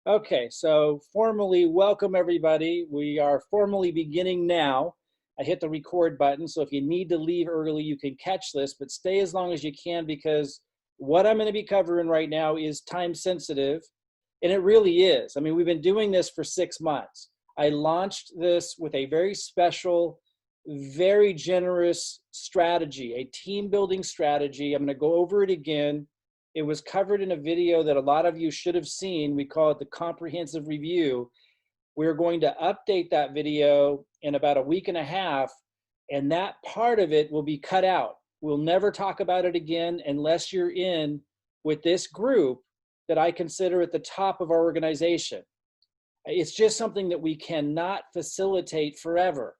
Okay, so formally welcome everybody. We are formally beginning now. I hit the record button, so if you need to leave early, you can catch this, but stay as long as you can because what I'm going to be covering right now is time sensitive, and it really is. I mean, we've been doing this for 6 months. I launched this with a very special, very generous strategy, a team building strategy. I'm going to go over it again. It was covered in a video that a lot of you should have seen. We call it the comprehensive review. We're going to update that video in about a week and a half, and that part of it will be cut out. We'll never talk about it again unless you're in with this group that I consider at the top of our organization. It's just something that we cannot facilitate forever.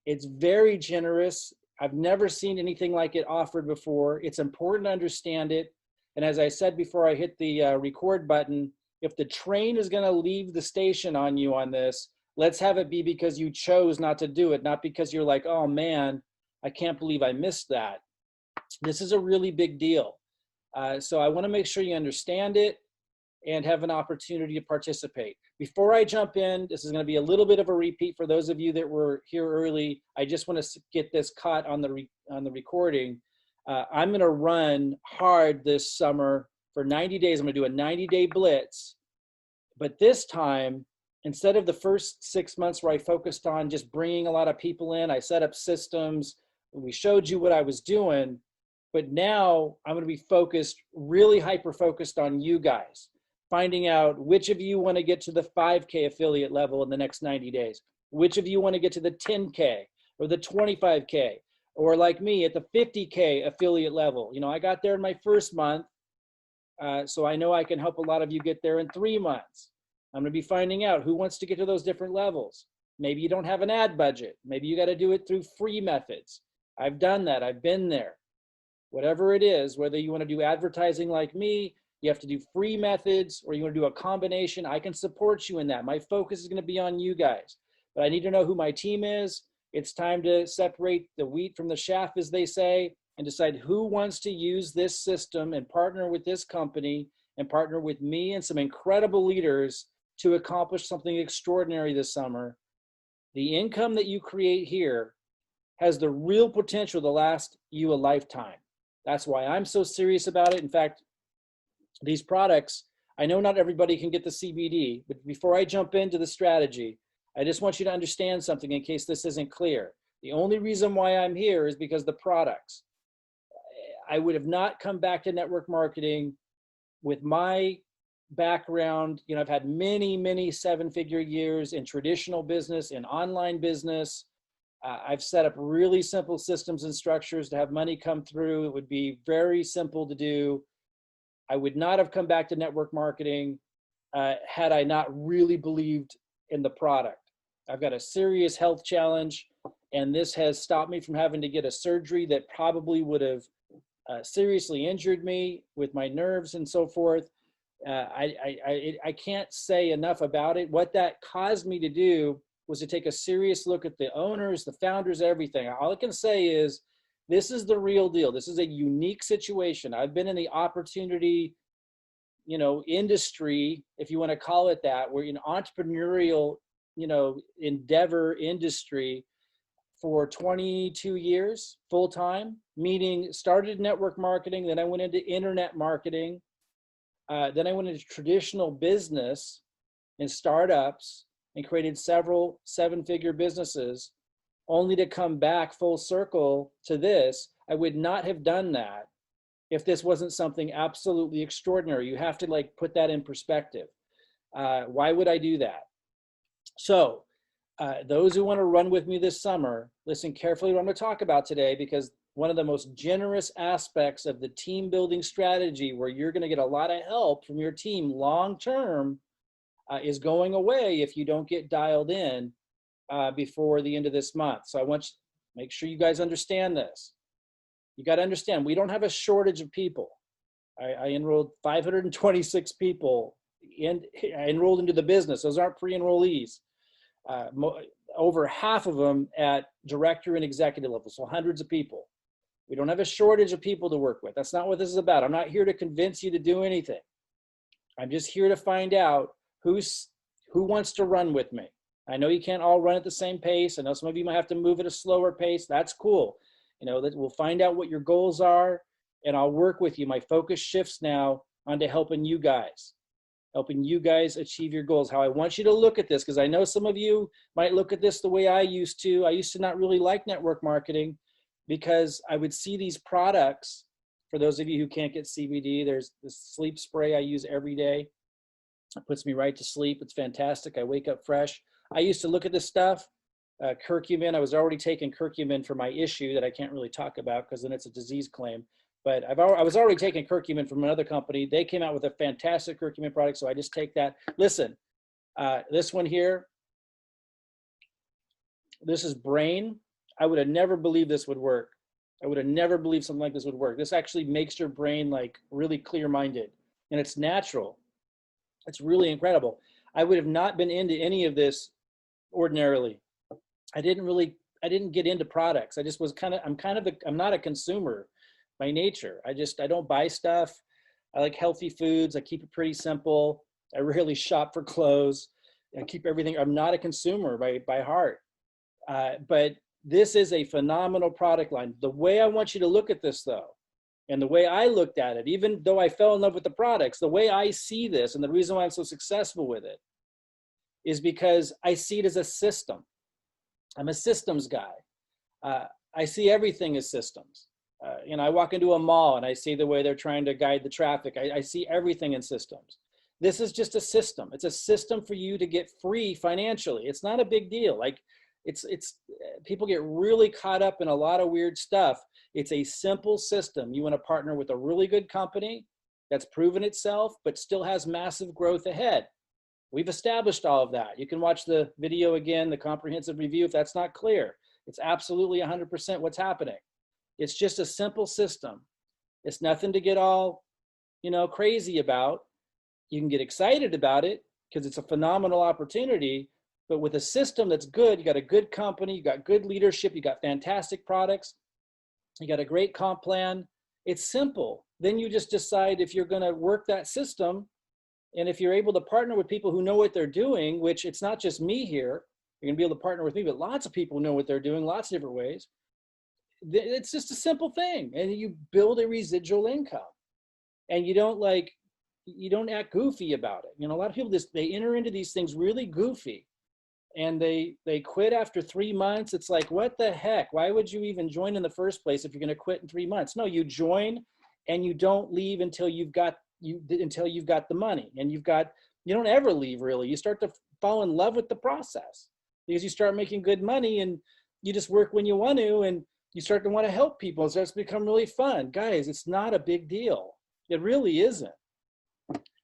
It's very generous. I've never seen anything like it offered before. It's important to understand it. And as I said before I hit the record button, if the train is going to leave the station on you on this, let's have it be because you chose not to do it, not because you're like, oh man, I can't believe I missed that. This is a really big deal. So I want to make sure you understand it and have an opportunity to participate. Before I jump in, this is going to be a little bit of a repeat for those of you that were here early. I just want to get this caught on the recording. I'm going to run hard this summer for 90 days. I'm going to do a 90-day blitz. But this time, instead of the first 6 months where I focused on just bringing a lot of people in, I set up systems, we showed you what I was doing. But now I'm going to be focused, really hyper-focused on you guys, finding out which of you want to get to the 5K affiliate level in the next 90 days, which of you want to get to the 10K or the 25K. Or like me at the 50K affiliate level. You know, I got there in my first month, so I know I can help a lot of you get there in 3 months. I'm going to be finding out who wants to get to those different levels. Maybe you don't have an ad budget. Maybe you got to do it through free methods. I've done that. I've been there. Whatever it is, whether you want to do advertising like me, you have to do free methods, or you want to do a combination, I can support you in that. My focus is going to be on you guys. But I need to know who my team is. It's time to separate the wheat from the chaff, as they say, and decide who wants to use this system and partner with this company and partner with me and some incredible leaders to accomplish something extraordinary this summer. The income that you create here has the real potential to last you a lifetime. That's why I'm so serious about it. In fact, these products, I know not everybody can get the CBD, but before I jump into the strategy, I just want you to understand something in case this isn't clear. The only reason why I'm here is because the products. I would have not come back to network marketing with my background. You know, I've had many, many seven-figure years in traditional business, in online business. I've set up really simple systems and structures to have money come through. It would be very simple to do. I would not have come back to network marketing had I not really believed in the product. I've got a serious health challenge, and this has stopped me from having to get a surgery that probably would have seriously injured me with my nerves and so forth. I can't say enough about it. What that caused me to do was to take a serious look at the owners, the founders, everything. All I can say is this is the real deal. This is a unique situation. I've been in the opportunity, you know, industry, if you want to call it that, we're in entrepreneurial, you know, endeavor industry for 22 years full time, meaning started network marketing, then I went into internet marketing, then I went into traditional business and startups and created several seven-figure businesses, only to come back full circle to this. I would not have done that if this wasn't something absolutely extraordinary. You have to like put that in perspective. Why would I do that? So those who want to run with me this summer, listen carefully to what I'm going to talk about today, because one of the most generous aspects of the team building strategy, where you're going to get a lot of help from your team long term, is going away if you don't get dialed in before the end of this month. So I want you to make sure you guys understand this. You got to understand, we don't have a shortage of people. I enrolled 526 people and I enrolled into the business. Those aren't pre-enrollees. Over half of them at director and executive level, so hundreds of people. We don't have a shortage of people to work with. That's not what this is about. I'm not here to convince you to do anything. I'm just here to find out who wants to run with me? I know you can't all run at the same pace. I know some of you might have to move at a slower pace. That's cool. You know, that we'll find out what your goals are and I'll work with you. My focus shifts now onto helping you guys achieve your goals. How I want you to look at this, because I know some of you might look at this the way I used to. I used to not really like network marketing because I would see these products. For those of you who can't get CBD, there's this sleep spray I use every day. It puts me right to sleep. It's fantastic. I wake up fresh. I used to look at this stuff, curcumin. I was already taking curcumin for my issue that I can't really talk about because then it's a disease claim. But I was already taking curcumin from another company. They came out with a fantastic curcumin product, so I just take that. Listen, this one here, this is brain. I would have never believed this would work. I would have never believed something like this would work. This actually makes your brain like really clear-minded, and it's natural. It's really incredible. I would have not been into any of this ordinarily. I didn't get into products. I just was I'm not a consumer by nature. I don't buy stuff. I like healthy foods. I keep it pretty simple. I rarely shop for clothes. I keep everything. I'm not a consumer by heart. But this is a phenomenal product line. The way I want you to look at this though, and the way I looked at it, even though I fell in love with the products, the way I see this and the reason why I'm so successful with it is because I see it as a system. I'm a systems guy. I see everything as systems. I walk into a mall and I see the way they're trying to guide the traffic. I see everything in systems. This is just a system. It's a system for you to get free financially. It's not a big deal. Like it's people get really caught up in a lot of weird stuff. It's a simple system. You want to partner with a really good company that's proven itself, but still has massive growth ahead. We've established all of that. You can watch the video again, the comprehensive review, if that's not clear. It's absolutely 100% what's happening. It's just a simple system. It's nothing to get all, crazy about. You can get excited about it because it's a phenomenal opportunity, but with a system that's good, you got a good company, you got good leadership, you got fantastic products, you got a great comp plan. It's simple. Then you just decide if you're going to work that system. And if you're able to partner with people who know what they're doing, which it's not just me here, you're going to be able to partner with me, but lots of people know what they're doing, lots of different ways. It's just a simple thing. And you build a residual income and you don't act goofy about it. A lot of people they enter into these things really goofy and they quit after 3 months. It's like, what the heck? Why would you even join in the first place if you're going to quit in 3 months? No, you join and you don't leave until you've got the money, and you don't ever leave really. You start to fall in love with the process because you start making good money and you just work when you want to, and you start to want to help people. It starts to become really fun. Guys, it's not a big deal. It really isn't.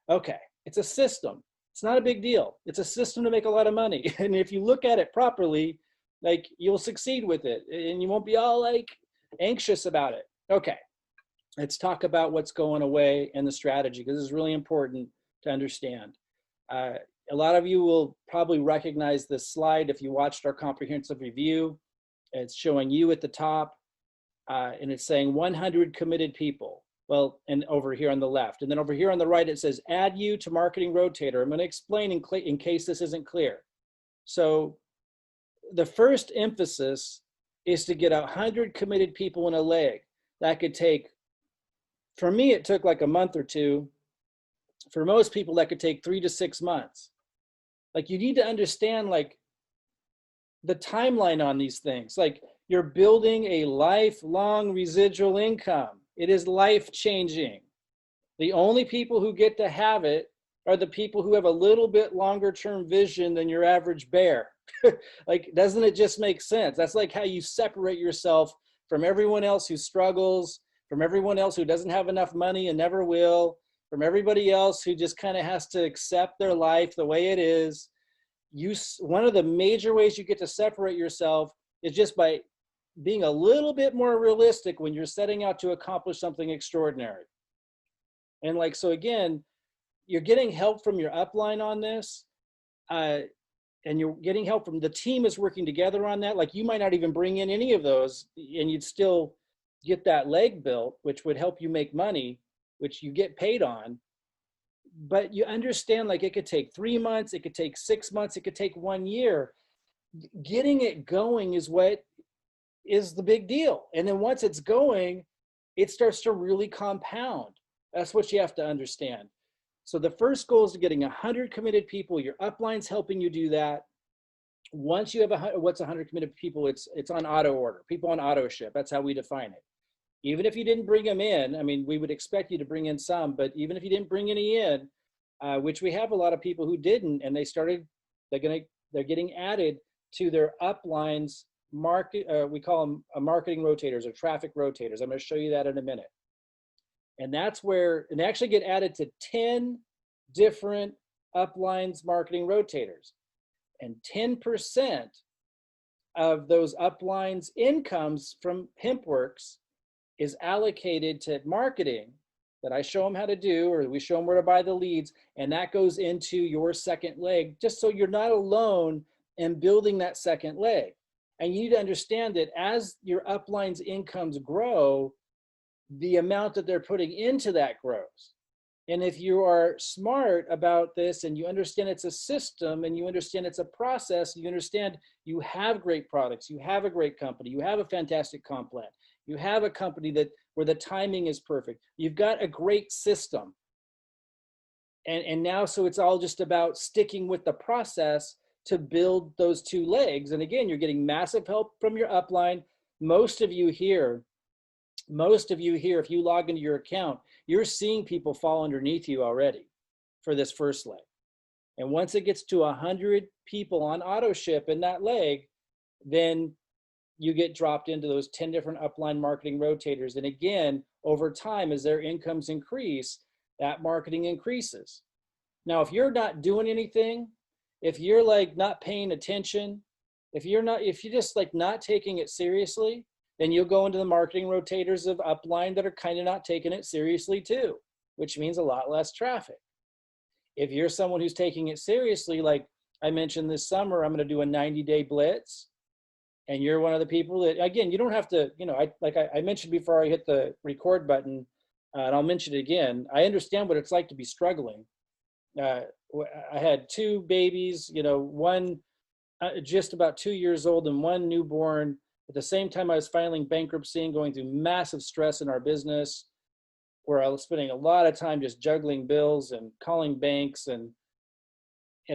Okay, it's a system. It's not a big deal. It's a system to make a lot of money. And if you look at it properly, like you'll succeed with it and you won't be all like anxious about it. Okay. Let's talk about what's going away and the strategy, because it's really important to understand. A lot of you will probably recognize this slide if you watched our comprehensive review. It's showing you at the top, and it's saying 100 committed people. Well, and over here on the left. And then over here on the right, it says add you to marketing rotator. I'm going to explain in case this isn't clear. So the first emphasis is to get 100 committed people in a leg. That could take, for me, it took like a month or two. For most people, that could take 3 to 6 months. Like, you need to understand like the timeline on these things. Like, you're building a lifelong residual income. It is life-changing. The only people who get to have it are the people who have a little bit longer term vision than your average bear. Like, doesn't it just make sense? That's like how you separate yourself from everyone else who struggles, from everyone else who doesn't have enough money and never will, from everybody else who just kind of has to accept their life the way it is. One of the major ways you get to separate yourself is just by being a little bit more realistic when you're setting out to accomplish something extraordinary. And like, so again, you're getting help from your upline on this, and you're getting help from the team is working together on that. Like, you might not even bring in any of those and you'd still get that leg built, which would help you make money, which you get paid on. but you understand, like, it could take 3 months, it could take 6 months, it could take 1 year. Getting it going is what is the big deal. And then once it's going, it starts to really compound. That's what you have to understand. So the first goal is getting 100 committed people. Your upline's helping you do that. Once you have what's 100 committed people, it's on auto order, people on auto ship. That's how we define it. Even if you didn't bring them in, I mean, we would expect you to bring in some, but even if you didn't bring any in, which we have a lot of people who didn't, and they're getting added to their uplines market. We call them marketing rotators or traffic rotators. I'm going to show you that in a minute. And that's where, and they actually get added to 10 different uplines marketing rotators. And 10% of those uplines incomes from Hempworx is allocated to marketing that I show them how to do, or we show them where to buy the leads, and that goes into your second leg, just so you're not alone in building that second leg. And you need to understand that as your upline's incomes grow, the amount that they're putting into that grows. And if you are smart about this and you understand it's a system and you understand it's a process, you understand you have great products, you have a great company, you have a fantastic comp plan, you have a company where the timing is perfect, you've got a great system. And now, so it's all just about sticking with the process to build those two legs. And again, you're getting massive help from your upline. Most of you here, if you log into your account, you're seeing people fall underneath you already for this first leg. And once it gets to 100 people on auto ship in that leg, then you get dropped into those 10 different upline marketing rotators. And again, over time, as their incomes increase, that marketing increases. Now, if you're not doing anything, if you're like not paying attention, if you're just like not taking it seriously, then you'll go into the marketing rotators of upline that are kind of not taking it seriously too, which means a lot less traffic. If you're someone who's taking it seriously, like I mentioned this summer, I'm going to do a 90-day blitz, and you're one of the people that, again, you don't have to, I mentioned before I hit the record button, and I'll mention it again. I understand what it's like to be struggling. I had 2 babies, one just about 2 years old and one newborn. At the same time, I was filing bankruptcy and going through massive stress in our business, where I was spending a lot of time just juggling bills and calling banks, and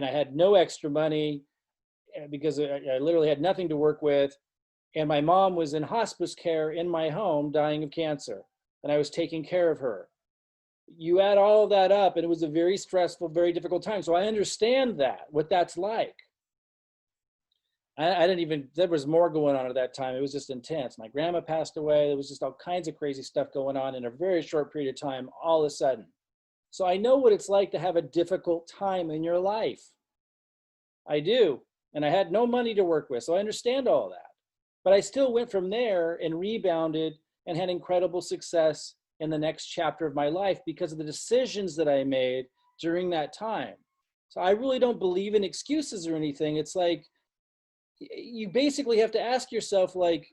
I had no extra money because I literally had nothing to work with. And my mom was in hospice care in my home, dying of cancer, and I was taking care of her. You add all of that up, and it was a very stressful, very difficult time. So I understand what that's like. There was more going on at that time. It was just intense. My grandma passed away. There was just all kinds of crazy stuff going on in a very short period of time, all of a sudden. So I know what it's like to have a difficult time in your life. I do. And I had no money to work with, so I understand all that. But I still went from there and rebounded and had incredible success in the next chapter of my life because of the decisions that I made during that time. So I really don't believe in excuses or anything. It's like, you basically have to ask yourself, like,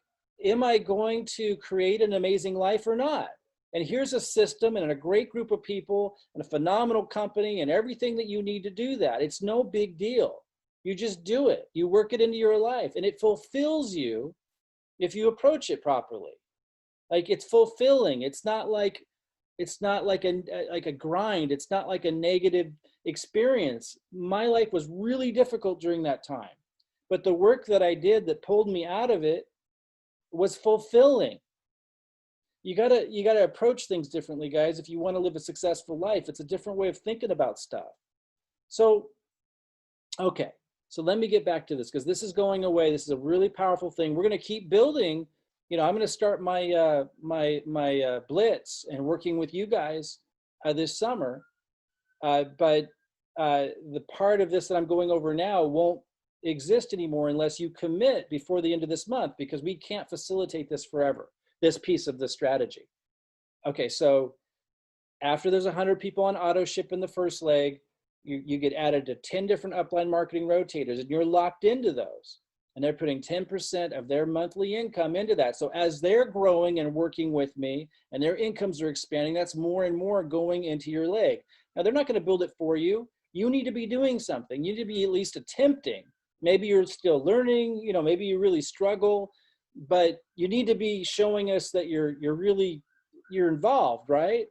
am I going to create an amazing life or not? And here's a system and a great group of people and a phenomenal company and everything that you need to do that. It's no big deal. You just do it. You work it into your life, and it fulfills you if you approach it properly. Like, it's fulfilling. It's not like a grind. It's not like a negative experience. My life was really difficult during that time. But the work that I did that pulled me out of it was fulfilling. You gotta approach things differently, guys. If you want to live a successful life, it's a different way of thinking about stuff. So, okay. So let me get back to this, because this is going away. This is a really powerful thing. We're going to keep building. I'm going to start my blitz and working with you guys this summer. But the part of this that I'm going over now won't exist anymore unless you commit before the end of this month, because we can't facilitate this forever, this piece of the strategy. Okay, so after there's 100 people on auto ship in the first leg, you get added to 10 different upline marketing rotators, and you're locked into those. And they're putting 10% of their monthly income into that. So as they're growing and working with me and their incomes are expanding, that's more and more going into your leg. Now, they're not going to build it for you. You need to be doing something. You need to be at least attempting. Maybe you're still learning, you know, maybe you really struggle, but you need to be showing us that you're involved, right?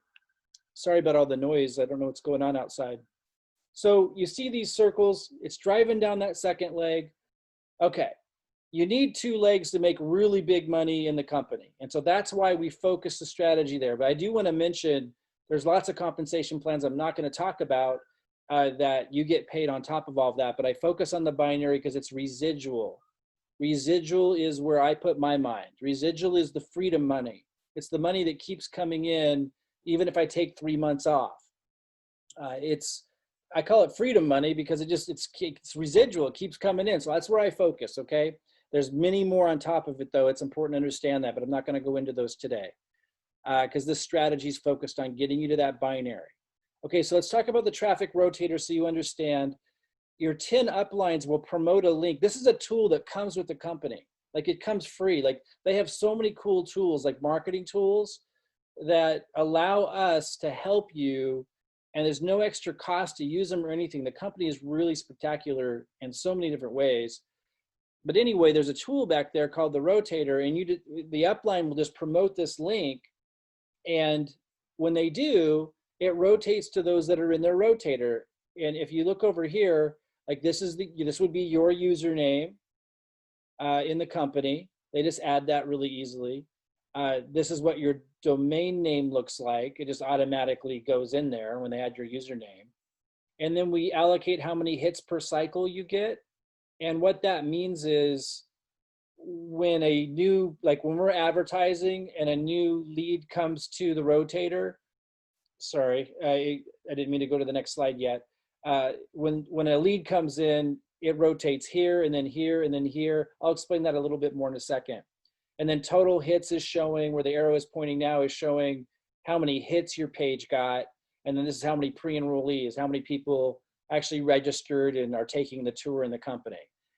Sorry about all the noise. I don't know what's going on outside. So you see these circles, it's driving down that second leg. Okay, you need 2 legs to make really big money in the company. And so that's why we focus the strategy there. But I do want to mention there's lots of compensation plans I'm not going to talk about that you get paid on top of all of that. But I focus on the binary because it's residual. Residual is where I put my mind. Residual is the freedom money. It's the money that keeps coming in even if I take 3 months off. I call it freedom money because it's residual. It keeps coming in. So that's where I focus, okay? There's many more on top of it, though. It's important to understand that, but I'm not going to go into those today because this strategy is focused on getting you to that binary. Okay, so let's talk about the traffic rotator so you understand. Your 10 uplines will promote a link. This is a tool that comes with the company. Like, it comes free. Like, they have so many cool tools, like marketing tools, that allow us to help you, and there's no extra cost to use them or anything. The company is really spectacular in so many different ways. But anyway, there's a tool back there called the rotator, and the upline will just promote this link, and when they do, it rotates to those that are in their rotator. And if you look over here, like this would be your username in the company. They just add that really easily. This is what your domain name looks like. It just automatically goes in there when they add your username. And then we allocate how many hits per cycle you get. And what that means is when we're advertising and a new lead comes to the rotator, sorry, I didn't mean to go to the next slide yet. When a lead comes in, it rotates here and then here and then here. I'll explain that a little bit more in a second. And then total hits is showing, where the arrow is pointing now, is showing how many hits your page got. And then this is how many pre-enrollees, how many people actually registered and are taking the tour in the company.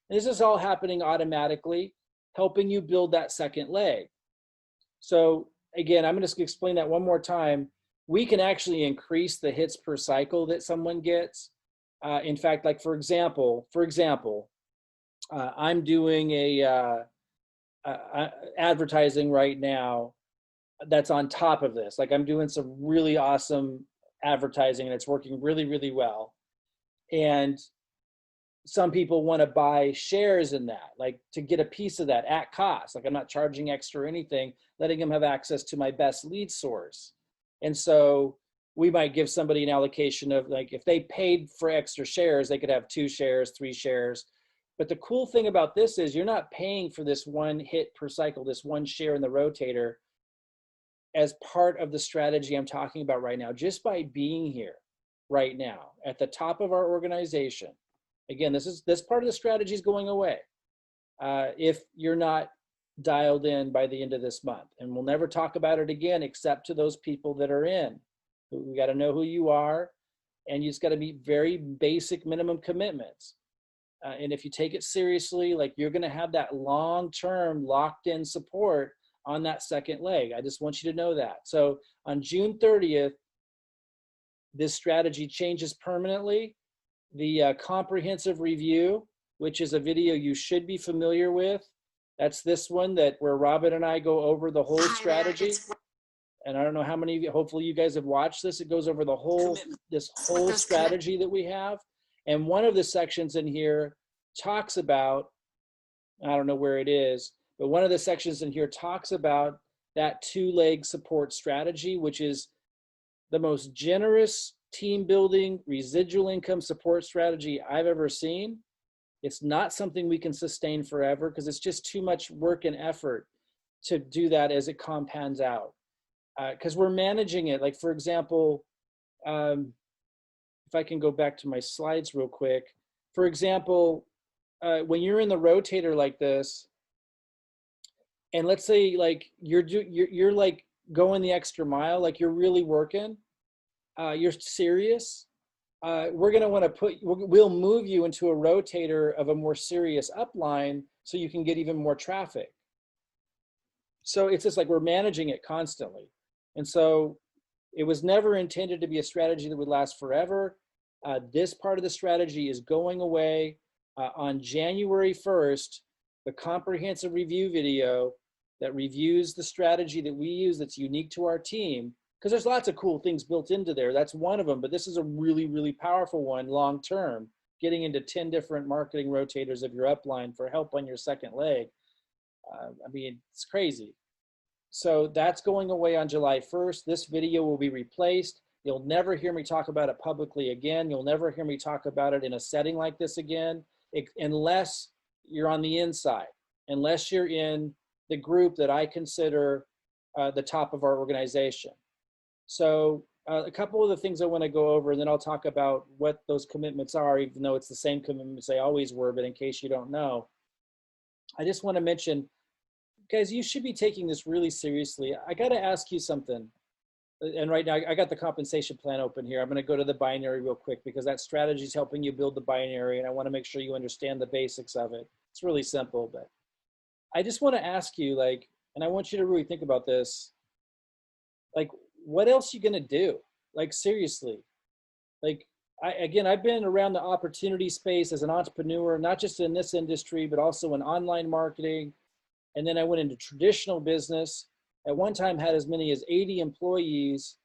And this is all happening automatically, helping you build that second leg. So again, I'm going to explain that one more time. We can actually increase the hits per cycle that someone gets. In fact, like for example, I'm doing advertising right now that's on top of this. Like, I'm doing some really awesome advertising and it's working really, really well. And some people want to buy shares in that, like to get a piece of that at cost. Like, I'm not charging extra or anything, letting them have access to my best lead source. And so we might give somebody an allocation of, like, if they paid for extra shares, they could have 2 shares, 3 shares. But the cool thing about this is you're not paying for this one hit per cycle, this one share in the rotator, as part of the strategy I'm talking about right now. Just by being here right now at the top of our organization. Again, this part of the strategy is going away if you're not dialed in by the end of this month. And we'll never talk about it again except to those people that are in. We got to know who you are, and you just got to meet very basic minimum commitments. And if you take it seriously, like, you're going to have that long-term locked-in support on that second leg. I just want you to know that. So on June 30th, this strategy changes permanently. The comprehensive review, which is a video you should be familiar with. That's this one where Robin and I go over the whole strategy. And I don't know how many of you, hopefully you guys have watched this. It goes over this whole strategy that we have. And one of the sections in here talks about, I don't know where it is, but one of the sections in here talks about that 2-leg support strategy, which is the most generous team building residual income support strategy I've ever seen. It's not something we can sustain forever because it's just too much work and effort to do that as it compounds out. Because we're managing it. Like, for example, if I can go back to my slides real quick. For example, when you're in the rotator like this, and let's say like you're like going the extra mile, like you're really working, you're serious, we're going to want to we'll move you into a rotator of a more serious upline so you can get even more traffic. So it's just like we're managing it constantly. And so It was never intended to be a strategy that would last forever. This part of the strategy is going away. On January 1st, the comprehensive review video that reviews the strategy that we use that's unique to our team, because there's lots of cool things built into there. That's one of them, but this is a really, really powerful one long-term, getting into 10 different marketing rotators of your upline for help on your second leg. I mean, it's crazy. So that's going away on July 1st. This video will be replaced. You'll never hear me talk about it publicly again. You'll never hear me talk about it in a setting like this again, unless you're on the inside, unless you're in the group that I consider the top of our organization. So a couple of the things I want to go over, and then I'll talk about what those commitments are, even though it's the same commitments they always were, but in case you don't know. I just want to mention, guys, you should be taking this really seriously. I got to ask you something. And right now, I got the compensation plan open here. I'm going to go to the binary real quick because that strategy is helping you build the binary, and I want to make sure you understand the basics of it. It's really simple, but I just want to ask you, like, and I want you to really think about this, like, what else are you going to do? Like, seriously. Like, I've been around the opportunity space as an entrepreneur, not just in this industry, but also in online marketing. And then I went into traditional business. At one time had as many as 80 employees.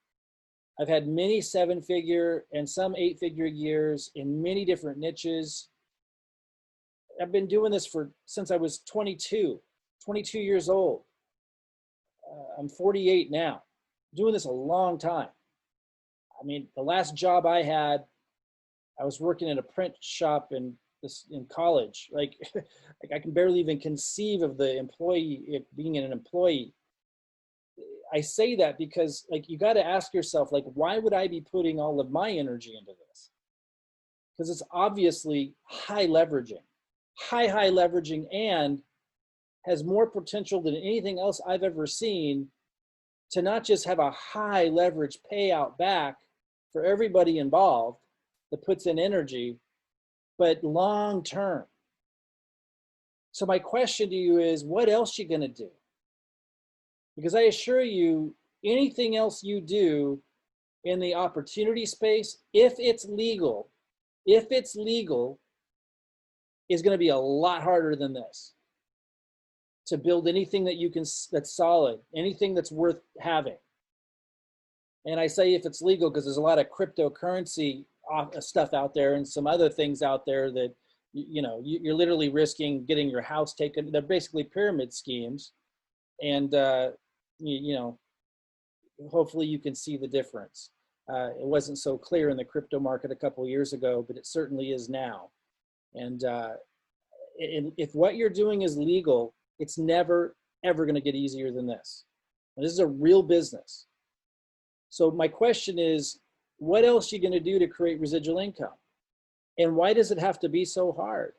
I've had many 7-figure and some 8-figure years in many different niches. I've been doing this since I was 22 years old. I'm 48 now. Doing this a long time. I mean, the last job I had, I was working in a print shop in college. Like I can barely even conceive of being an employee. I say that because, like, you got to ask yourself, like, why would I be putting all of my energy into this? Because it's obviously high leveraging, and has more potential than anything else I've ever seen to not just have a high leverage payout back for everybody involved that puts in energy, but long term. So my question to you is, what else are you going to do? Because I assure you, anything else you do in the opportunity space, if it's legal, is going to be a lot harder than this. To build anything that's solid, anything that's worth having. And I say if it's legal because there's a lot of cryptocurrency stuff out there and some other things out there that, you're literally risking getting your house taken. They're basically pyramid schemes. And, hopefully you can see the difference. It wasn't so clear in the crypto market a couple of years ago, but it certainly is now. And if what you're doing is legal, it's never, ever going to get easier than this. And this is a real business. So my question is, what else are you going to do to create residual income? And why does it have to be so hard?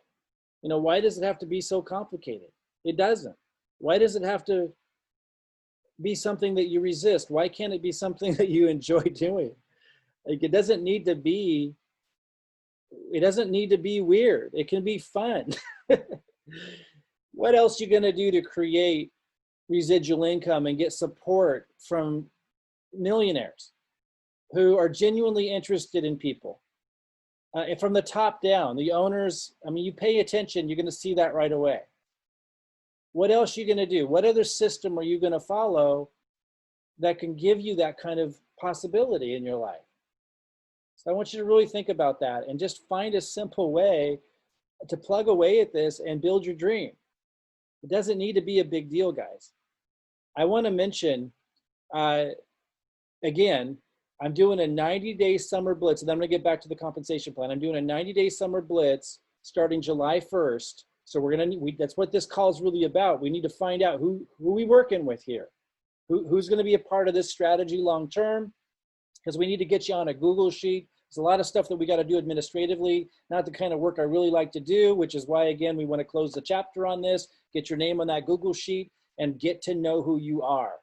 Why does it have to be so complicated? It doesn't. Why does it have to be something that you resist? Why can't it be something that you enjoy doing? Like, it doesn't need to be weird. It can be fun. What else are you going to do to create residual income and get support from millionaires who are genuinely interested in people? And from the top down, the owners, you pay attention, you're going to see that right away. What else are you going to do? What other system are you going to follow that can give you that kind of possibility in your life? So I want you to really think about that and just find a simple way to plug away at this and build your dream. It doesn't need to be a big deal, guys. I want to mention, again, I'm doing a 90-day summer blitz, and then I'm going to get back to the compensation plan. I'm doing a 90-day summer blitz starting July 1st. So that's what this call is really about. We need to find out who we working with here, who's going to be a part of this strategy long term, because we need to get you on a Google sheet. There's a lot of stuff that we got to do administratively, not the kind of work I really like to do, which is why, again, we want to close the chapter on this, get your name on that Google sheet, and get to know who you are.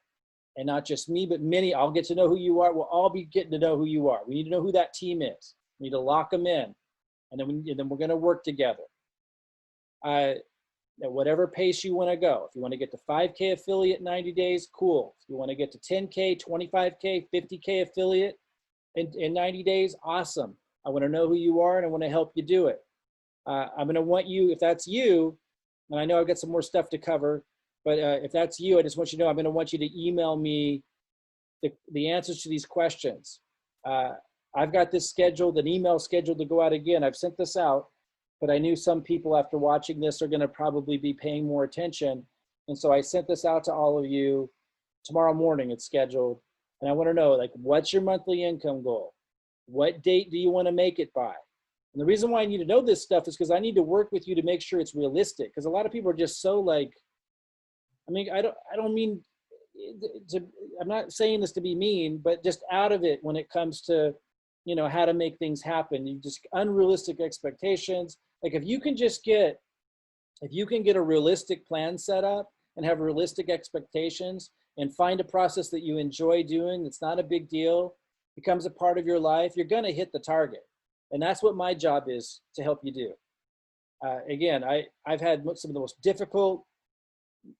And not just me, but many. I'll get to know who you are. We'll all be getting to know who you are. We need to know who that team is. We need to lock them in, and then we're going to work together. at whatever pace you want to go. If you want to get to 5K affiliate in 90 days, cool. If you want to get to 10K, 25K, 50K affiliate in 90 days, awesome. I want to know who you are and I want to help you do it. I'm going to want you, if that's you, and I know I've got some more stuff to cover, but if that's you, I just want you to know I'm going to want you to email me the answers to these questions. I've got this scheduled, an email scheduled to go out again. I've sent this out, but I knew some people after watching this are going to probably be paying more attention. And so I sent this out to all of you. Tomorrow morning it's scheduled. And I want to know, like, what's your monthly income goal? What date do you want to make it by? And the reason why I need to know this stuff is because I need to work with you to make sure it's realistic. Because a lot of people are just so like, I mean, I don't mean to, I'm not saying this to be mean, but just out of it when it comes to, you know, how to make things happen. You just unrealistic expectations. Like if you can get a realistic plan set up and have realistic expectations and find a process that you enjoy doing, that's not a big deal, becomes a part of your life, you're going to hit the target. And that's what my job is to help you do. Again, I've had some of the most difficult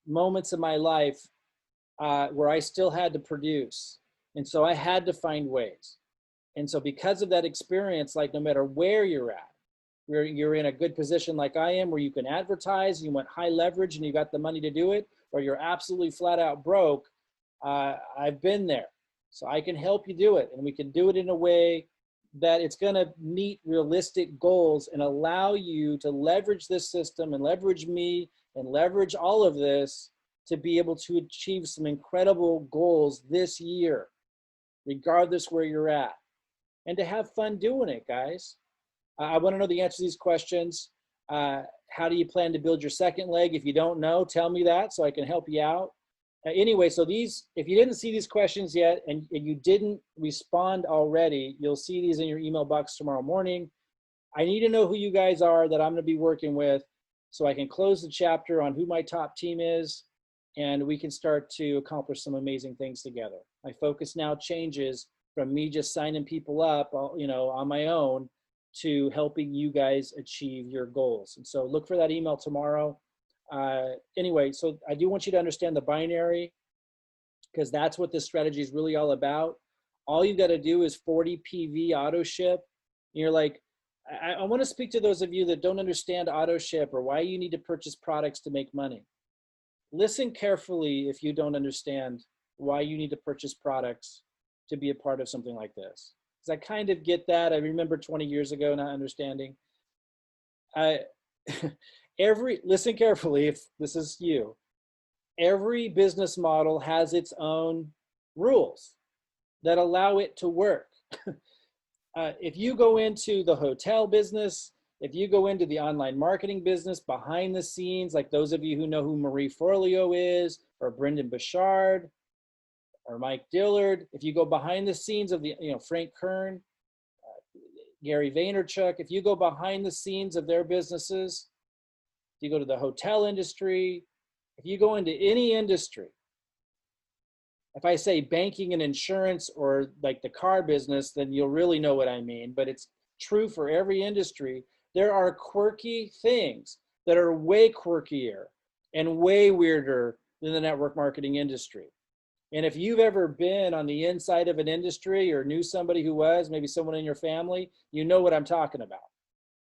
moments in my life where I still had to produce. And so I had to find ways. And so because of that experience, like no matter where you're at, you're in a good position like I am, where you can advertise, you want high leverage and you got the money to do it, or you're absolutely flat out broke, I've been there. So I can help you do it. And we can do it in a way that it's going to meet realistic goals and allow you to leverage this system and leverage me and leverage all of this to be able to achieve some incredible goals this year, regardless where you're at, and to have fun doing it, guys. I want to know the answer to these questions. How do you plan to build your second leg? If you don't know, tell me that so I can help you out. Anyway, so these, if you didn't see these questions yet and you didn't respond already, you'll see these in your email box tomorrow morning. I need to know who you guys are that I'm going to be working with so I can close the chapter on who my top team is and we can start to accomplish some amazing things together. My focus now changes from me just signing people up, you know, on my own to helping you guys achieve your goals. And so look for that email tomorrow. Anyway, so I do want you to understand the binary, because that's what this strategy is really all about. All you got to do is 40 PV auto ship. And you're like, I want to speak to those of you that don't understand auto ship or why you need to purchase products to make money. Listen carefully if you don't understand why you need to purchase products to be a part of something like this. Because I kind of get that. I remember 20 years ago not understanding. Listen carefully if this is you. Every business model has its own rules that allow it to work. If you go into the hotel business, if you go into the online marketing business behind the scenes, like those of you who know who Marie Forleo is, or Brendan Bouchard, or Mike Dillard, if you go behind the scenes of the, you know, Frank Kern, Gary Vaynerchuk, if you go behind the scenes of their businesses, if you go to the hotel industry, if you go into any industry, if I say banking and insurance or like the car business, then you'll really know what I mean, but it's true for every industry. There are quirky things that are way quirkier and way weirder than the network marketing industry. And if you've ever been on the inside of an industry or knew somebody who was, maybe someone in your family, you know what I'm talking about.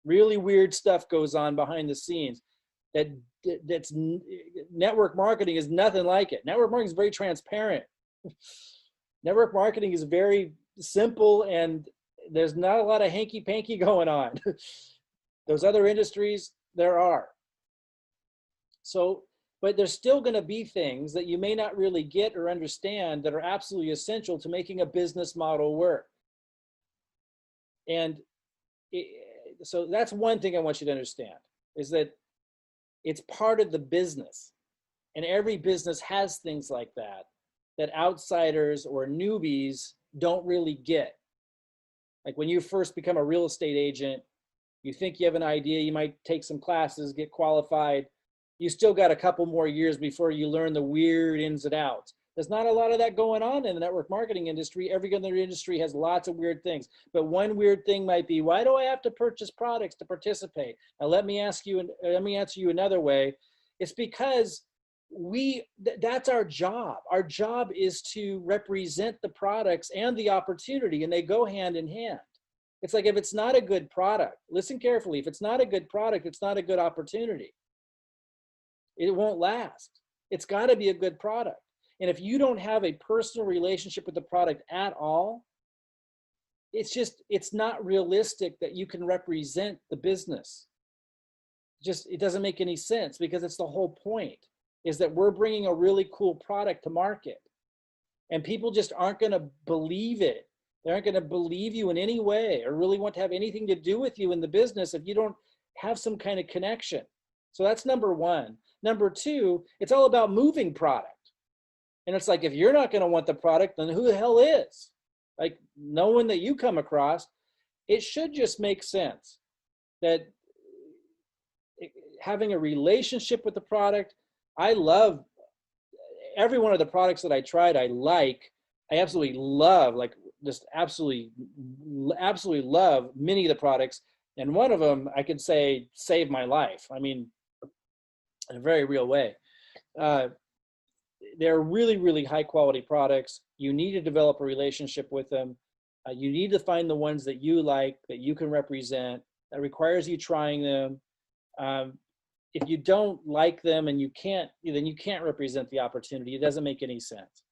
Really weird stuff goes on behind the scenes. That's network marketing is nothing like it. Network marketing is very transparent. Network marketing is very simple and there's not a lot of hanky-panky going on. Those other industries, there are. So, but there's still going to be things that you may not really get or understand that are absolutely essential to making a business model work. And so that's one thing I want you to understand, is that it's part of the business. And every business has things like that outsiders or newbies don't really get. Like when you first become a real estate agent, you think you have an idea, you might take some classes, get qualified. You still got a couple more years before you learn the weird ins and outs. There's not a lot of that going on in the network marketing industry. Every other industry has lots of weird things. But one weird thing might be, why do I have to purchase products to participate? Now let me answer you another way. It's because that's our job. Our job is to represent the products and the opportunity, and they go hand in hand. It's like if it's not a good product, listen carefully, if it's not a good product, it's not a good opportunity. It won't last. It's got to be a good product. And if you don't have a personal relationship with the product at all, it's not realistic that you can represent the business. It doesn't make any sense, because it's the whole point, is that we're bringing a really cool product to market. And people just aren't going to believe it. They aren't going to believe you in any way or really want to have anything to do with you in the business if you don't have some kind of connection. So that's number one. Number two, it's all about moving product. And it's like, if you're not going to want the product, then who the hell is? Like, no one that you come across. It should just make sense that having a relationship with the product. I love every one of the products that I tried. I absolutely love, like just absolutely love many of the products. And one of them, I could say, saved my life. I mean, in a very real way. They're really, really high quality products. You need to develop a relationship with them. You need to find the ones that you like, that you can represent. That requires you trying them. If you don't like them and then you can't represent the opportunity. It doesn't make any sense.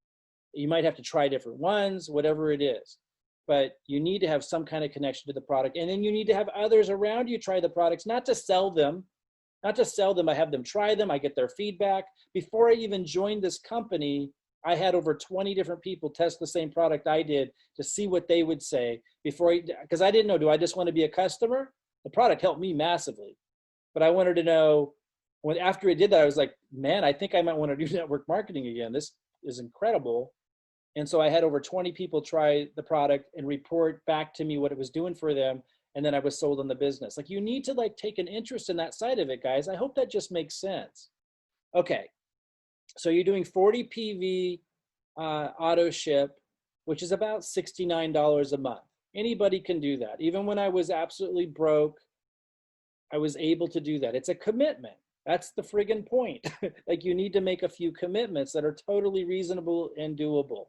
You might have to try different ones, whatever it is. But you need to have some kind of connection to the product. And then you need to have others around you try the products, not to sell them. I have them try them. I get their feedback. Before I even joined this company, I had over 20 different people test the same product I did to see what they would say because I didn't know, do I just want to be a customer? The product helped me massively. But I wanted to know, after I did that, I was like, man, I think I might want to do network marketing again. This is incredible. And so I had over 20 people try the product and report back to me what it was doing for them. And then I was sold on the business. Like, you need to take an interest in that side of it, guys. I hope that just makes sense. Okay. So you're doing 40 PV auto ship, which is about $69 a month. Anybody can do that. Even when I was absolutely broke, I was able to do that. It's a commitment. That's the friggin' point. Like, you need to make a few commitments that are totally reasonable and doable.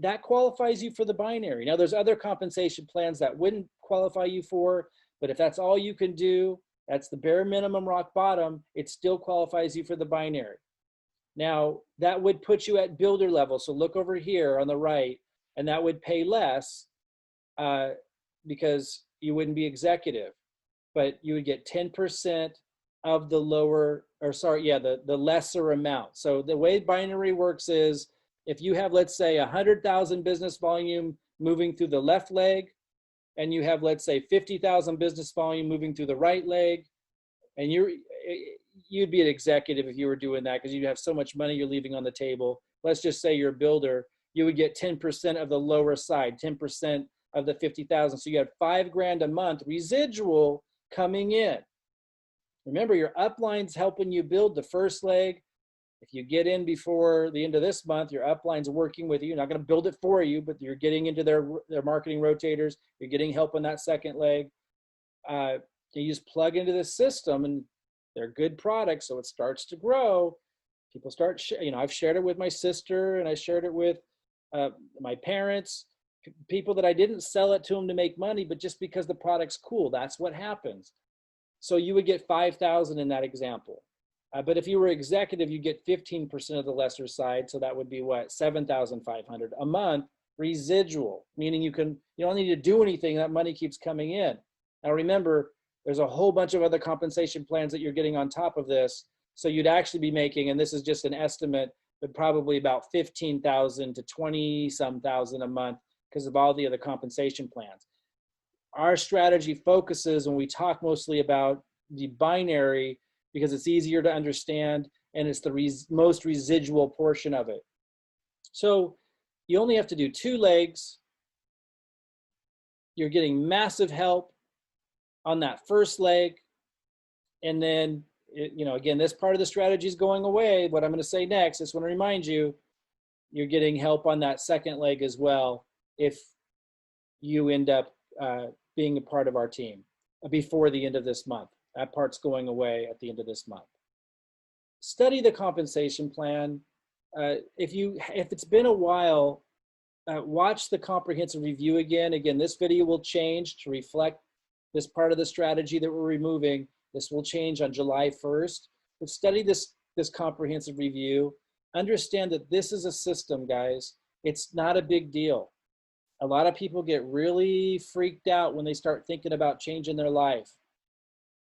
That qualifies you for the binary. Now, there's other compensation plans that wouldn't qualify you for, but if that's all you can do, that's the bare minimum rock bottom, it still qualifies you for the binary. Now, that would put you at builder level. So look over here on the right, and that would pay less because you wouldn't be executive, but you would get 10% of the the lesser amount. So the way binary works is, if you have, let's say, 100,000 business volume moving through the left leg, and you have, let's say, 50,000 business volume moving through the right leg, and you'd be an executive if you were doing that, because you'd have so much money you're leaving on the table. Let's just say you're a builder, you would get 10% of the lower side, 10% of the 50,000. So you have $5,000 a month residual coming in. Remember, your upline's helping you build the first leg. If you get in before the end of this month, your upline's working with you. You're not going to build it for you, but you're getting into their marketing rotators. You're getting help on that second leg. You just plug into the system, and they're good products, so it starts to grow. People start, I've shared it with my sister, and I shared it with my parents, people that I didn't sell it to them to make money, but just because the product's cool. That's what happens. So you would get 5,000 in that example. But if you were executive, you get 15% of the lesser side. So that would be what? 7,500 a month residual, meaning you don't need to do anything. That money keeps coming in. Now remember, there's a whole bunch of other compensation plans that you're getting on top of this. So you'd actually be making, and this is just an estimate, but probably about 15,000 to 20-some thousand a month because of all the other compensation plans. Our strategy focuses, when we talk mostly about the binary, because it's easier to understand and it's the most residual portion of it. So you only have to do 2 legs. You're getting massive help on that first leg. And then again, this part of the strategy is going away. What I'm going to say next, I just want to remind you, you're getting help on that second leg as well if you end up being a part of our team before the end of this month. That part's going away at the end of this month. Study the compensation plan. If it's been a while, watch the comprehensive review again. Again, this video will change to reflect this part of the strategy that we're removing. This will change on July 1st. But study this comprehensive review. Understand that this is a system, guys. It's not a big deal. A lot of people get really freaked out when they start thinking about changing their life.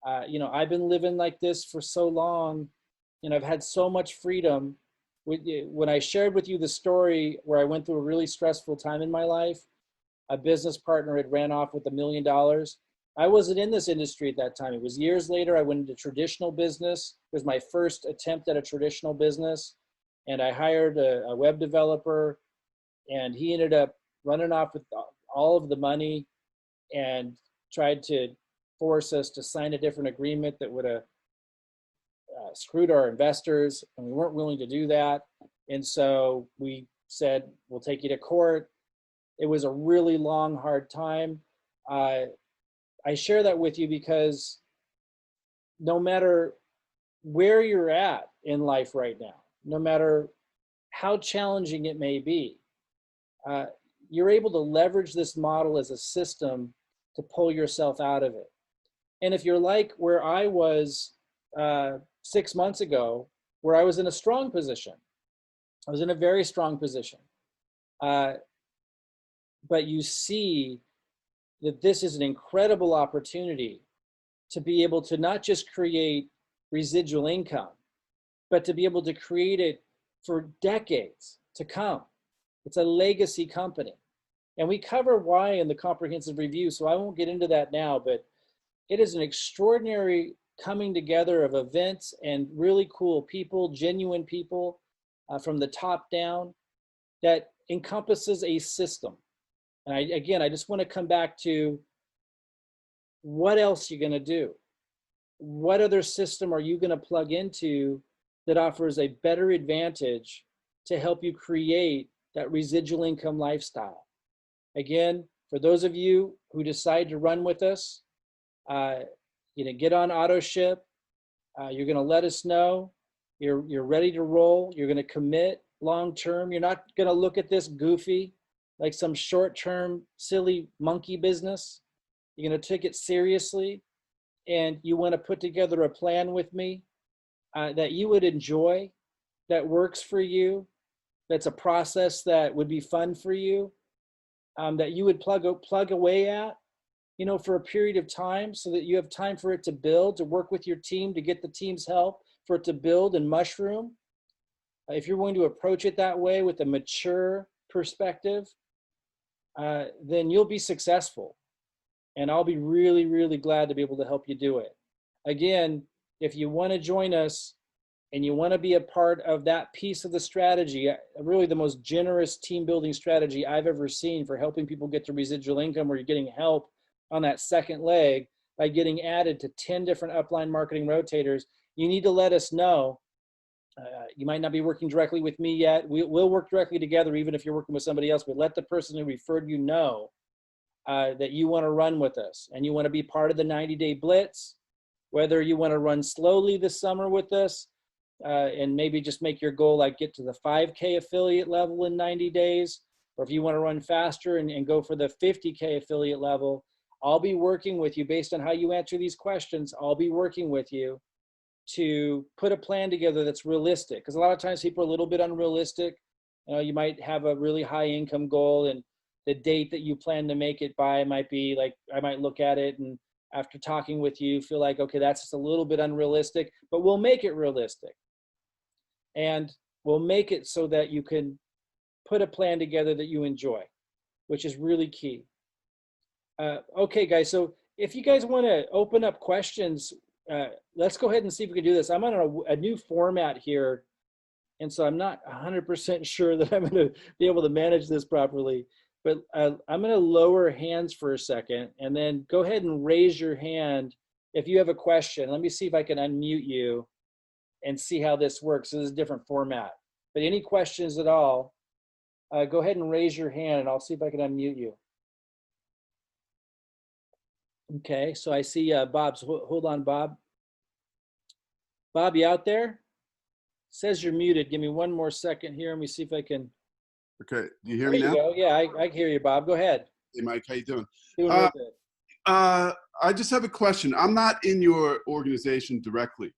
I've been living like this for so long, and I've had so much freedom. When I shared with you the story where I went through a really stressful time in my life, a business partner had ran off with $1 million. I wasn't in this industry at that time. It was years later. I went into traditional business. It was my first attempt at a traditional business. And I hired a web developer, and he ended up running off with all of the money and tried to force us to sign a different agreement that would have screwed our investors, and we weren't willing to do that. And so we said, we'll take you to court. It was a really long, hard time. I share that with you because no matter where you're at in life right now, no matter how challenging it may be, you're able to leverage this model as a system to pull yourself out of it. And if you're like where I was 6 months ago, where I was in a strong position, I was in a very strong position, but you see that this is an incredible opportunity to be able to not just create residual income, but to be able to create it for decades to come. It's a legacy company. And we cover why in the comprehensive review, so I won't get into that now, but it is an extraordinary coming together of events and really cool people, genuine people from the top down that encompasses a system. And I just want to come back to what else you're going to do. What other system are you going to plug into that offers a better advantage to help you create that residual income lifestyle? Again, for those of you who decide to run with us, get on auto ship. You're going to let us know you're ready to roll. You're going to commit long term. You're not going to look at this goofy like some short-term silly monkey business. You're going to take it seriously, and you want to put together a plan with me that you would enjoy, that works for you, that's a process that would be fun for you, that you would plug away at, for a period of time, so that you have time for it to build, to work with your team, to get the team's help, for it to build and mushroom. If you're going to approach it that way with a mature perspective, then you'll be successful. And I'll be really, really glad to be able to help you do it. Again, if you want to join us and you want to be a part of that piece of the strategy, really the most generous team building strategy I've ever seen for helping people get to residual income, where you're getting help on that second leg by getting added to 10 different upline marketing rotators, you need to let us know. You might not be working directly with me yet. We'll work directly together, even if you're working with somebody else, but let the person who referred you know that you want to run with us and you want to be part of the 90-day blitz, whether you want to run slowly this summer with us and maybe just make your goal like get to the 5K affiliate level in 90 days, or if you want to run faster and go for the 50K affiliate level, I'll be working with you based on how you answer these questions. I'll be working with you to put a plan together that's realistic, because a lot of times people are a little bit unrealistic. You might have a really high income goal, and the date that you plan to make it by might be like, I might look at it and after talking with you feel like, okay, that's just a little bit unrealistic, but we'll make it realistic. And we'll make it so that you can put a plan together that you enjoy, which is really key. Okay, guys, so if you guys want to open up questions, let's go ahead and see if we can do this. I'm on a new format here, and so I'm not 100% sure that I'm going to be able to manage this properly, but I'm going to lower hands for a second, and then go ahead and raise your hand if you have a question, let me see if I can unmute you and see how this works. This is a different format. But any questions at all, go ahead and raise your hand and I'll see if I can unmute you. Okay, so I see Bob's, hold on, Bob. Bob, you out there? Says you're muted. Give me one more second here. Let me see if I can. Okay, do you hear me now? There you go. Yeah, I hear you, Bob. Go ahead. Hey, Mike, how you doing? Doing real good. I just have a question. I'm not in your organization directly,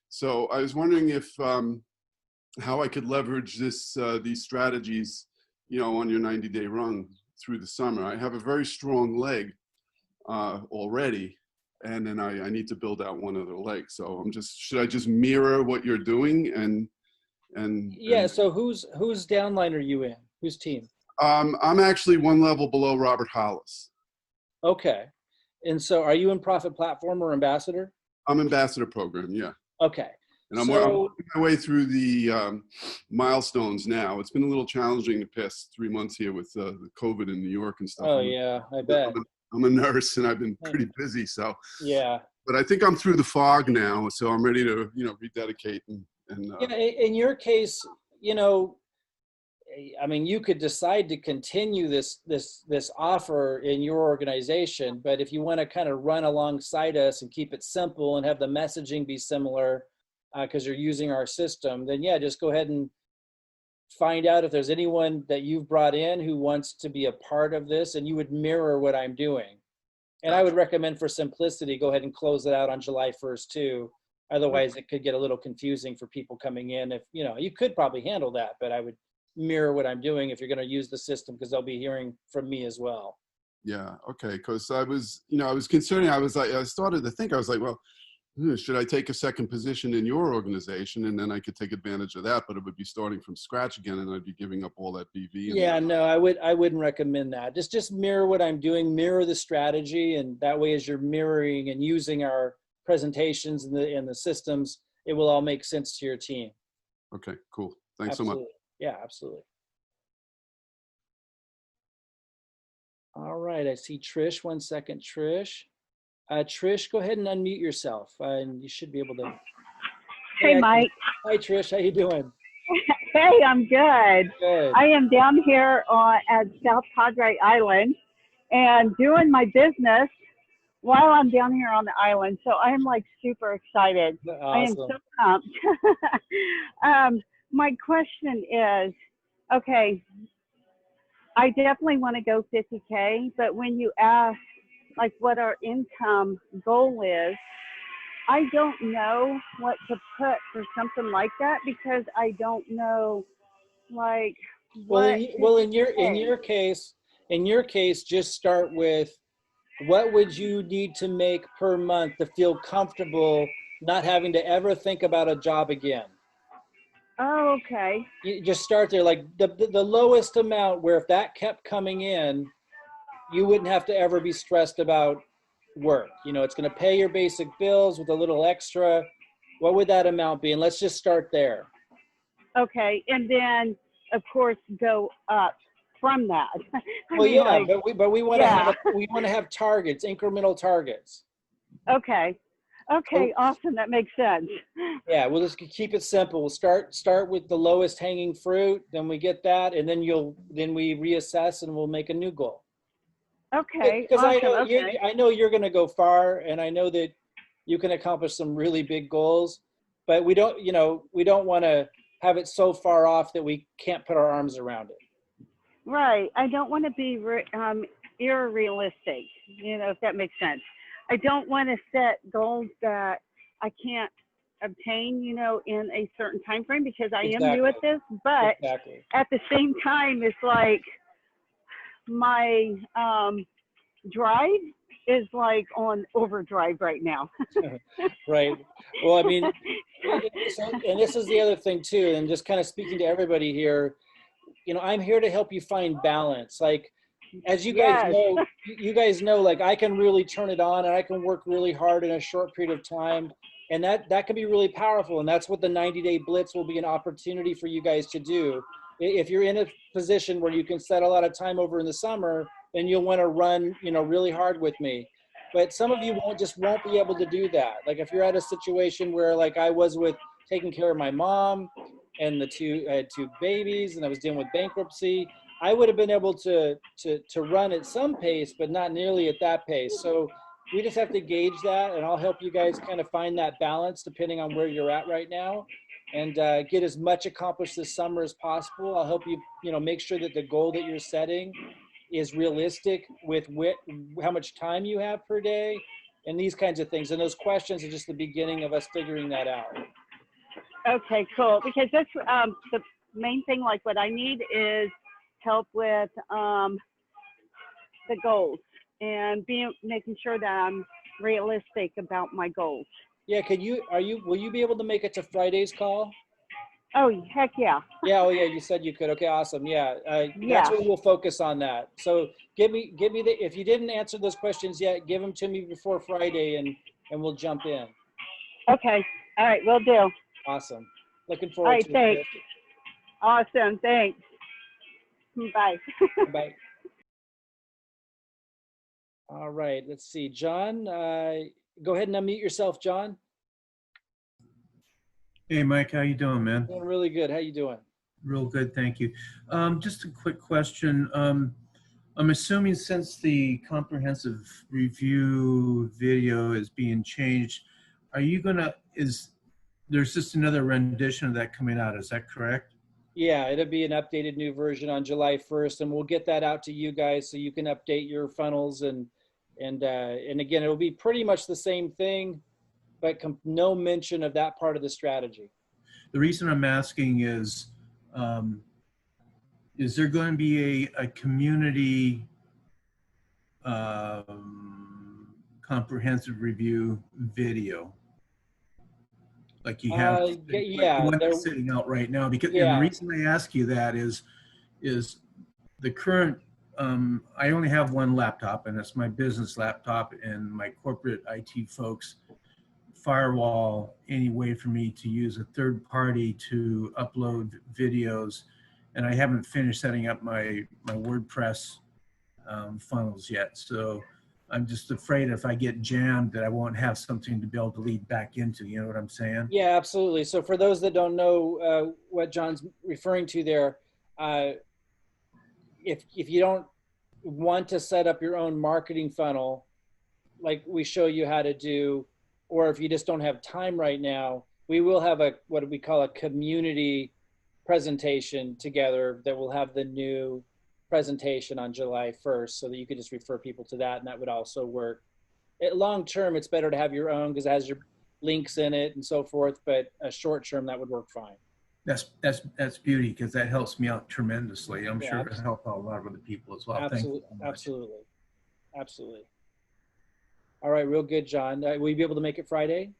so I was wondering if how I could leverage these strategies, on your 90-day run through the summer. I have a very strong leg already, and then I need to build out one other leg. So should I just mirror what you're doing and yeah. So whose downline are you in? Whose team? I'm actually one level below Robert Hollis. Okay. And so are you in Profit Platform or Ambassador? I'm Ambassador program, yeah. Okay. And I'm working my way through the milestones now. It's been a little challenging the past 3 months here with the COVID in New York and stuff. Oh, yeah, I bet. I'm a nurse and I've been pretty busy, so. Yeah. But I think I'm through the fog now, so I'm ready to, rededicate and yeah, in your case, I mean, you could decide to continue this offer in your organization, but if you want to kind of run alongside us and keep it simple and have the messaging be similar, because you're using our system, then yeah, just go ahead and find out if there's anyone that you've brought in who wants to be a part of this, and you would mirror what I'm doing. And I would recommend, for simplicity, go ahead and close it out on July 1st too. Otherwise, it could get a little confusing for people coming in. If you could probably handle that, but I would mirror what I'm doing if you're going to use the system, because they'll be hearing from me as well. Yeah. Okay. Because I was concerning. I started to think. I was like, well, should I take a second position in your organization, and then I could take advantage of that, but it would be starting from scratch again, and I'd be giving up all that BV. Yeah. No, I wouldn't recommend that. Just mirror what I'm doing, mirror the strategy, and that way, as you're mirroring and using our presentations and the systems, it will all make sense to your team. Okay. Cool. Thanks Absolutely. so much. Yeah, absolutely. All right, I see Trish. 1 second, Trish. Trish, go ahead and unmute yourself, and you should be able to. Hey, Mike. Hi, Trish. How you doing? Hey, I'm good. Good. I am down here at South Padre Island and doing my business while I'm down here on the island. So I am like super excited. Awesome. I am so pumped. My question is, okay, I definitely want to go 50K, but when you ask like what our income goal is, I don't know what to put for something like that, because I don't know like what. Well, in your case, just start with, what would you need to make per month to feel comfortable not having to ever think about a job again? Oh, okay. You just start there, like the lowest amount, where if that kept coming in, you wouldn't have to ever be stressed about work. It's going to pay your basic bills with a little extra. What would that amount be? And let's just start there. Okay, and then of course go up from that. Well, yeah, but we want to have targets, incremental targets. Okay. Okay, awesome. That makes sense. Yeah, we'll just keep it simple. We'll start with the lowest hanging fruit, then we get that, and then we reassess and we'll make a new goal. Okay. Because awesome. I know you're going to go far, and I know that you can accomplish some really big goals, but we don't want to have it so far off that we can't put our arms around it. Right. I don't want to be irrealistic, if that makes sense. I don't want to set goals that I can't obtain, in a certain time frame, because I am new at this. But at the same time, it's like my drive is like on overdrive right now. Right. Well, I mean, and this is the other thing too, and just kind of speaking to everybody here, I'm here to help you find balance. Like, as you guys know, like, I can really turn it on and I can work really hard in a short period of time. And that can be really powerful. And that's what the 90-day blitz will be an opportunity for you guys to do. If you're in a position where you can set a lot of time over in the summer, then you'll want to run, really hard with me. but some of you won't be able to do that. Like if you're at a situation where like I was with taking care of my mom and I had two babies and I was dealing with bankruptcy, I would have been able to run at some pace, but not nearly at that pace. So we just have to gauge that, and I'll help you guys kind of find that balance depending on where you're at right now, and get as much accomplished this summer as possible. I'll help you, make sure that the goal that you're setting is realistic with how much time you have per day and these kinds of things. And those questions are just the beginning of us figuring that out. Okay, cool. Because that's the main thing. Like what I need is help with the goals and making sure that I'm realistic about my goals. Yeah, will you be able to make it to Friday's call? Oh, heck yeah. Yeah, oh yeah, you said you could. Okay, awesome. Yeah, Yeah. that's what we'll focus on that. So give me if you didn't answer those questions yet, give them to me before Friday and we'll jump in. Okay, all right, will do. Awesome. Looking All forward right, to it. thanks. Awesome, thanks. Bye. Bye. All right, let's see. John, go ahead and unmute yourself, John. Hey, Mike, how you doing, man? Doing really good. How you doing? Real good, thank you. Just a quick question. I'm assuming since the comprehensive review video is being changed, there's just another rendition of that coming out, is that correct? Yeah, it'll be an updated new version on July 1st, and we'll get that out to you guys so you can update your funnels and again, it'll be pretty much the same thing, but no mention of that part of the strategy. The reason I'm asking is there going to be a community comprehensive review video? Like you have yeah, one that's sitting out right now, because and the reason I ask you that is the current I only have one laptop, and it's my business laptop, and my corporate IT folks firewall any way for me to use a third party to upload videos, and I haven't finished setting up my WordPress funnels yet. So I'm just afraid if I get jammed that I won't have something to be able to lead back into. You know what I'm saying? Yeah, absolutely. So for those that don't know what John's referring to there, if you don't want to set up your own marketing funnel like we show you how to do, or if you just don't have time right now, we will have what we call a community presentation together that will have the new presentation on July 1st, so that you could just refer people to that, and that would also work. Long term, it's better to have your own because it has your links in it and so forth, but a short term, that would work fine. That's beauty, because that helps me out tremendously. I'm sure it'll help out a lot of other people as well. Absolutely, Thank you so much. absolutely. All right, real good, John. Will you be able to make it Friday?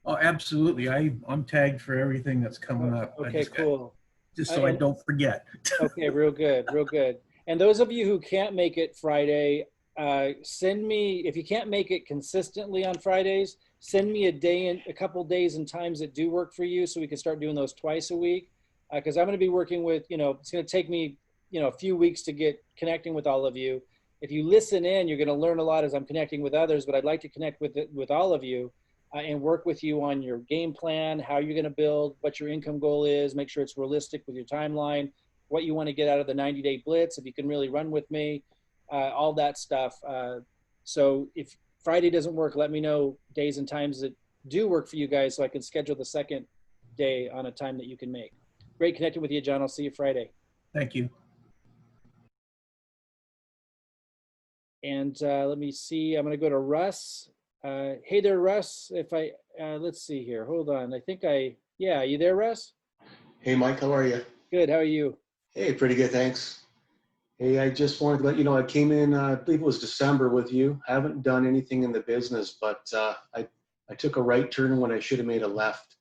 Oh, absolutely. I'm tagged for everything that's coming up. Okay, cool. Just so I don't forget. Okay, real good, real good. And those of you who can't make it Friday, send me, if you can't make it consistently on Fridays, send me a couple days and times that do work for you so we can start doing those twice a week. Because I'm going to be working with, it's going to take me, a few weeks to get connecting with all of you. If you listen in, you're going to learn a lot as I'm connecting with others, but I'd like to connect with all of you and work with you on your game plan, how you're going to build, what your income goal is, make sure it's realistic with your timeline, what you want to get out of the 90-day blitz, if you can really run with me, all that stuff. So if Friday doesn't work, let me know days and times that do work for you guys so I can schedule the second day on a time that you can make. Great connecting with you, John. I'll see you Friday. Thank you. And let me see, I'm going to go to Russ. Hey there, Russ. Let's see here. Hold on. Yeah, you there, Russ? Hey, Mike, how are you? Good. How are you? Hey, pretty good, thanks. Hey, I just wanted to let you know I came in, I believe it was December with you. I haven't done anything in the business, but I took a right turn when I should have made a left.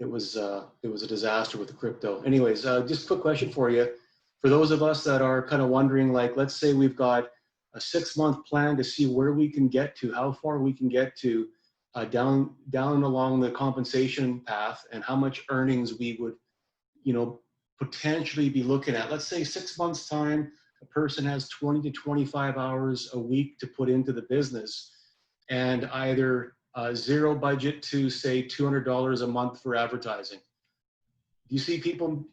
It was a disaster with the crypto. Anyways, just a quick question for you. For those of us that are kind of wondering, like, let's say we've got a 6-month plan to see where we can get to, how far we can get to down along the compensation path, and how much earnings we would, potentially be looking at. Let's say 6 months time, a person has 20 to 25 hours a week to put into the business. and either zero budget to say $200 a month for advertising. Do you see people,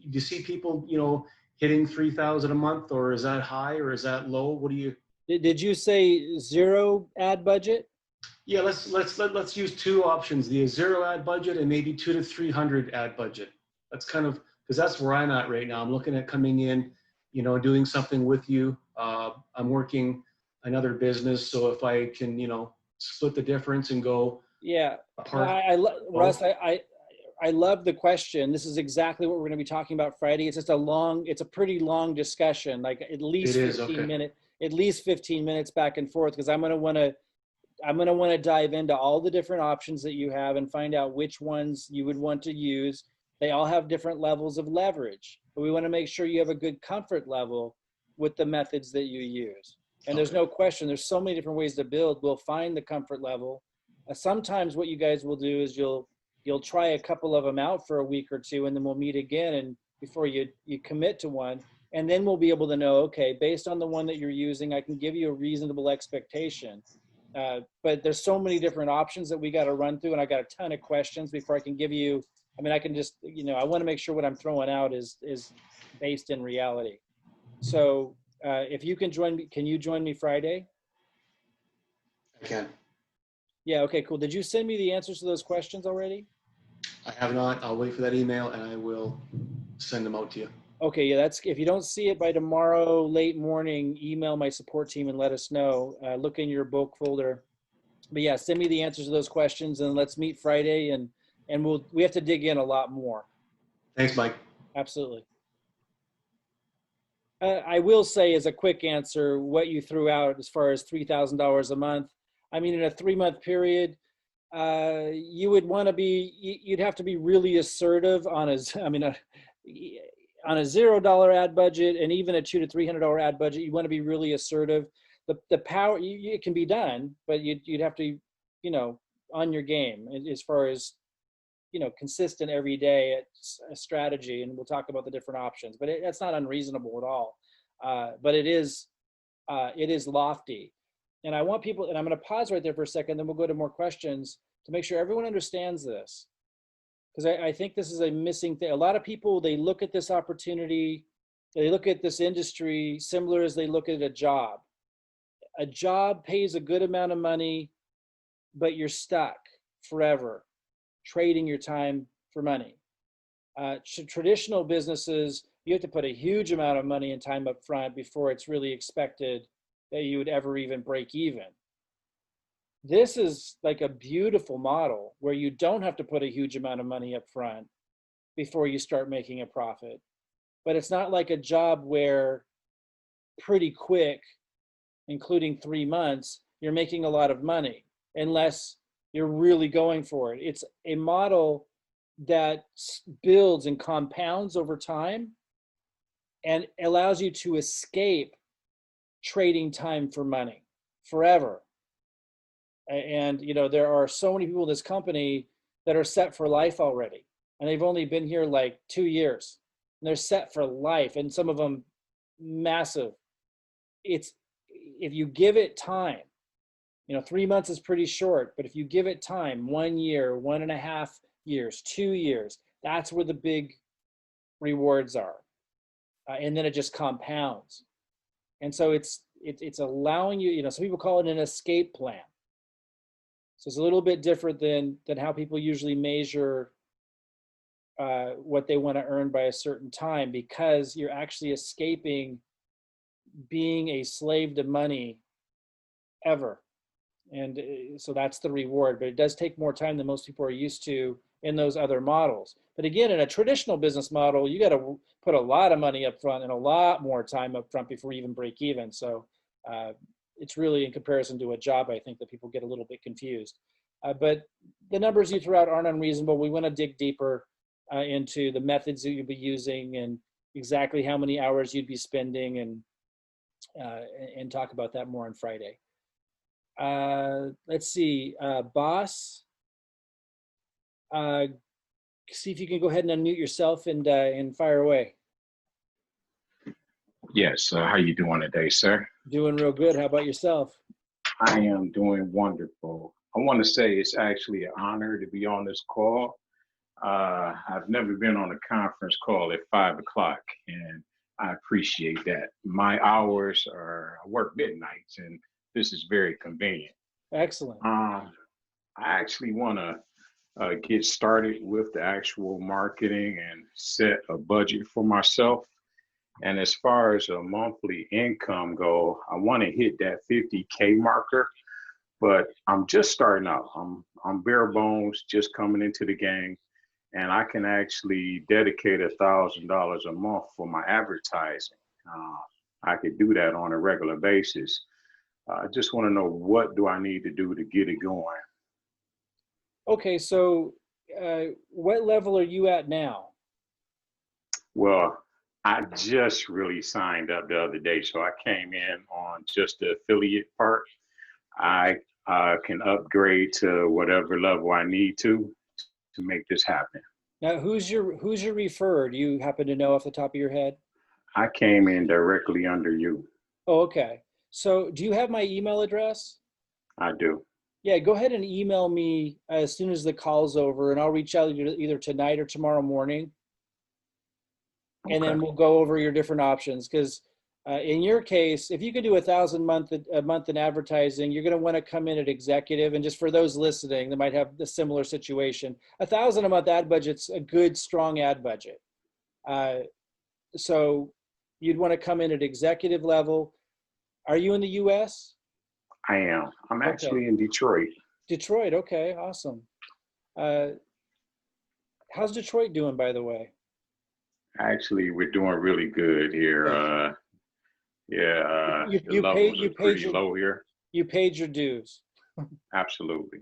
you know, hitting 3,000 a month, or is that high or is that low? What do you? Did you say zero ad budget? Yeah, let's use two options: the zero ad budget and maybe 200 to 300 ad budget. That's kind of, because that's where I'm at right now. I'm looking at coming in, you know, doing something with you. I'm working another business, so if I can, you know, split the difference and go. Yeah, apart. Russ, I love the question. This is exactly what we're going to be talking about Friday. It's just it's a pretty long discussion, like at least 15 minutes, at least 15 minutes back and forth, because I'm going to want to dive into all the different options that you have and find out which ones you would want to use. They all have different levels of leverage, but we want to make sure you have a good comfort level with the methods that you use. And there's no question, there's so many different ways to build. We'll find the comfort level. Sometimes what you guys will do is you'll try a couple of them out for a week or two, and then we'll meet again, and before you commit to one, and then we'll be able to know, okay, based on the one that you're using, I can give you a reasonable expectation. But there's so many different options that we got to run through, and I got a ton of questions before I can give you. I mean, I can just, you know, I want to make sure what I'm throwing out is based in reality. So if you can join me, can you join me Friday? I can. Yeah. Okay. Cool. Did you send me the answers to those questions already? I have not. I'll wait for that email and I will send them out to you. Okay. Yeah. If you don't see it by tomorrow late morning, email my support team and let us know. Look in your bulk folder. But yeah, send me the answers to those questions, and let's meet Friday, and we have to dig in a lot more. Thanks, Mike. Absolutely. I will say, as a quick answer, what you threw out as far as $3,000 a month. I mean, in a 3-month period, you would want to be, you'd have to be really assertive on a $0 ad budget, and even a $200 to $300 ad budget. You want to be really assertive. The power, it can be done, but you'd have to, you know, on your game as far as, you know, consistent every day a strategy, and we'll talk about the different options, but that's not unreasonable at all. But it is lofty. And I want people, and I'm going to pause right there for a second, then we'll go to more questions to make sure everyone understands this. Because I think this is a missing thing. A lot of people, they look at this opportunity, they look at this industry similar as they look at a job. A job pays a good amount of money, but you're stuck forever trading your time for money. Traditional businesses, you have to put a huge amount of money and time up front before it's really expected that you would ever even break even. This is like a beautiful model where you don't have to put a huge amount of money up front before you start making a profit. But it's not like a job where pretty quick, including 3 months, you're making a lot of money unless you're really going for it. It's a model that builds and compounds over time and allows you to escape trading time for money forever. And, you know, there are so many people in this company that are set for life already, and they've only been here like 2 years, and they're set for life, and some of them massive. It's, if you give it time, you know, 3 months is pretty short, but if you give it time, 1 year, 1.5 years, 2 years, that's where the big rewards are. And then it just compounds. And so it's allowing you, you know, some people call it an escape plan. So it's a little bit different than how people usually measure what they want to earn by a certain time, because you're actually escaping being a slave to money ever. And so that's the reward, but it does take more time than most people are used to in those other models. But again, in a traditional business model, you got to put a lot of money up front and a lot more time up front before you even break even. So it's really in comparison to a job, I think, that people get a little bit confused. But the numbers you throw out aren't unreasonable. We want to dig deeper into the methods that you'll be using and exactly how many hours you'd be spending, and talk about that more on Friday. Let's see, Boss, see if you can go ahead and unmute yourself and fire away. Yes, how you doing today, sir? Doing real good. How about yourself? I am doing wonderful. I want to say it's actually an honor to be on this call. I've never been on a conference call at 5 o'clock, and I appreciate that. My hours are, I work midnights, and this is very convenient. Excellent. I actually want to get started with the actual marketing and set a budget for myself. And as far as a monthly income goal, I want to hit that 50K marker, but I'm just starting out. I'm bare bones, just coming into the game, and I can actually dedicate $1,000 a month for my advertising. I could do that on a regular basis. I just want to know, what do I need to do to get it going? Okay, so what level are you at now? Well, I just really signed up the other day, so I came in on just the affiliate part. I can upgrade to whatever level I need to make this happen. Now, who's your referrer? Do you happen to know off the top of your head? I came in directly under you. Oh, okay. So do you have my email address? I do. Yeah, go ahead and email me as soon as the call's over, and I'll reach out either tonight or tomorrow morning. And then we'll go over your different options, because in your case, if you can do $1,000 a month in advertising, you're going to want to come in at executive. And just for those listening that might have a similar situation, $1,000 a month ad budget's a good, strong ad budget. So you'd want to come in at executive level. Are you in the U.S.? I am. I'm actually in Detroit. Detroit. Okay, awesome. How's Detroit doing, by the way? Actually, we're doing really good here. The levels are pretty low here. You paid your dues. Absolutely.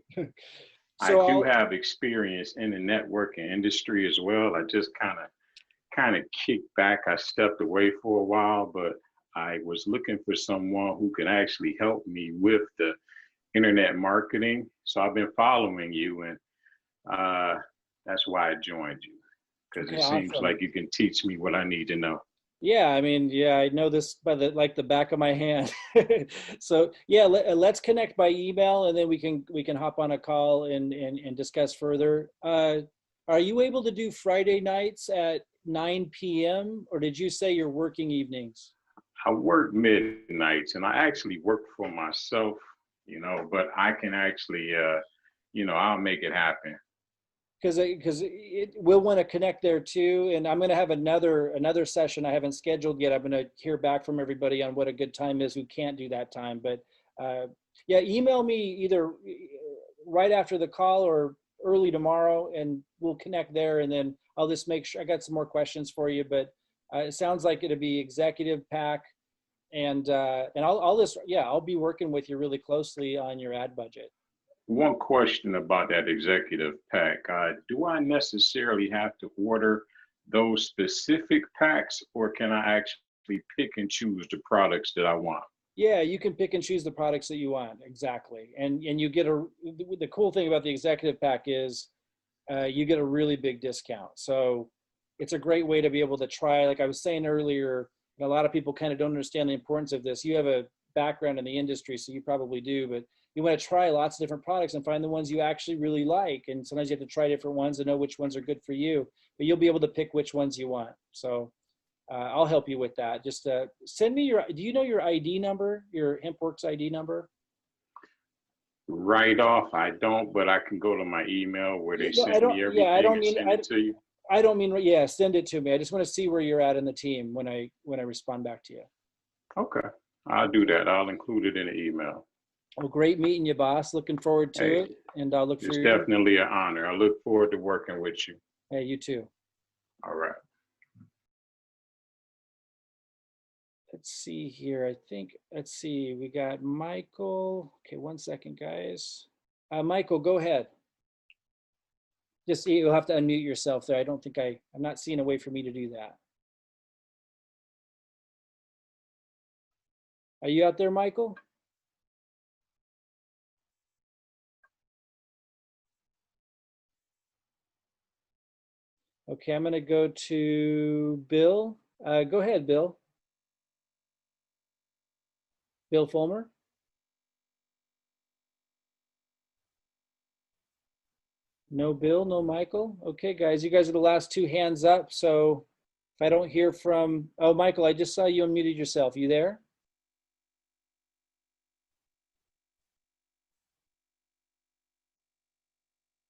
So I do have experience in the networking industry as well. I just kind of kicked back. I stepped away for a while, but I was looking for someone who can actually help me with the internet marketing. So I've been following you, and that's why I joined you. Because it seems like you can teach me what I need to know. Yeah, I mean, yeah, I know this by the back of my hand. So yeah, let's connect by email, and then we can hop on a call and discuss further. Are you able to do Friday nights at 9 p.m. or did you say you're working evenings? I work midnights, and I actually work for myself, but I can actually, I'll make it happen. Because we'll want to connect there too, and I'm going to have another session I haven't scheduled yet. I'm going to hear back from everybody on what a good time is who can't do that time. But yeah, email me either right after the call or early tomorrow, and we'll connect there. And then I'll just make sure I got some more questions for you. But it sounds like it'll be executive pack, and I'll be working with you really closely on your ad budget. One question about that executive pack. Do I necessarily have to order those specific packs, or can I actually pick and choose the products that I want? Yeah, you can pick and choose the products that you want. Exactly. And you get the cool thing about the executive pack is you get a really big discount. So it's a great way to be able to try, like I was saying earlier, a lot of people kind of don't understand the importance of this. You have a background in the industry, so you probably do, but you want to try lots of different products and find the ones you actually really like. And sometimes you have to try different ones to know which ones are good for you, but you'll be able to pick which ones you want. So I'll help you with that. Just send me do you know your ID number, your Hempworx ID number? Right off, I don't, but I can go to my email where they send me everything send it to you. I don't mean, yeah, send it to me. I just want to see where you're at in the team when I respond back to you. Okay, I'll do that. I'll include it in the email. Well, great meeting you, boss. Looking forward to it. And I'll look for you. It's definitely an honor. I look forward to working with you. Hey, you too. All right. Let's see here. Let's see. We got Michael. Okay, 1 second, guys. Michael, go ahead. Just you'll have to unmute yourself there. I don't think I'm not seeing a way for me to do that. Are you out there, Michael? Okay, I'm going to go to Bill. Go ahead, Bill. Bill Fulmer. No Bill, no Michael. Okay, guys, you guys are the last two hands up. So if I don't hear from, oh, Michael, I just saw you unmuted yourself. You there?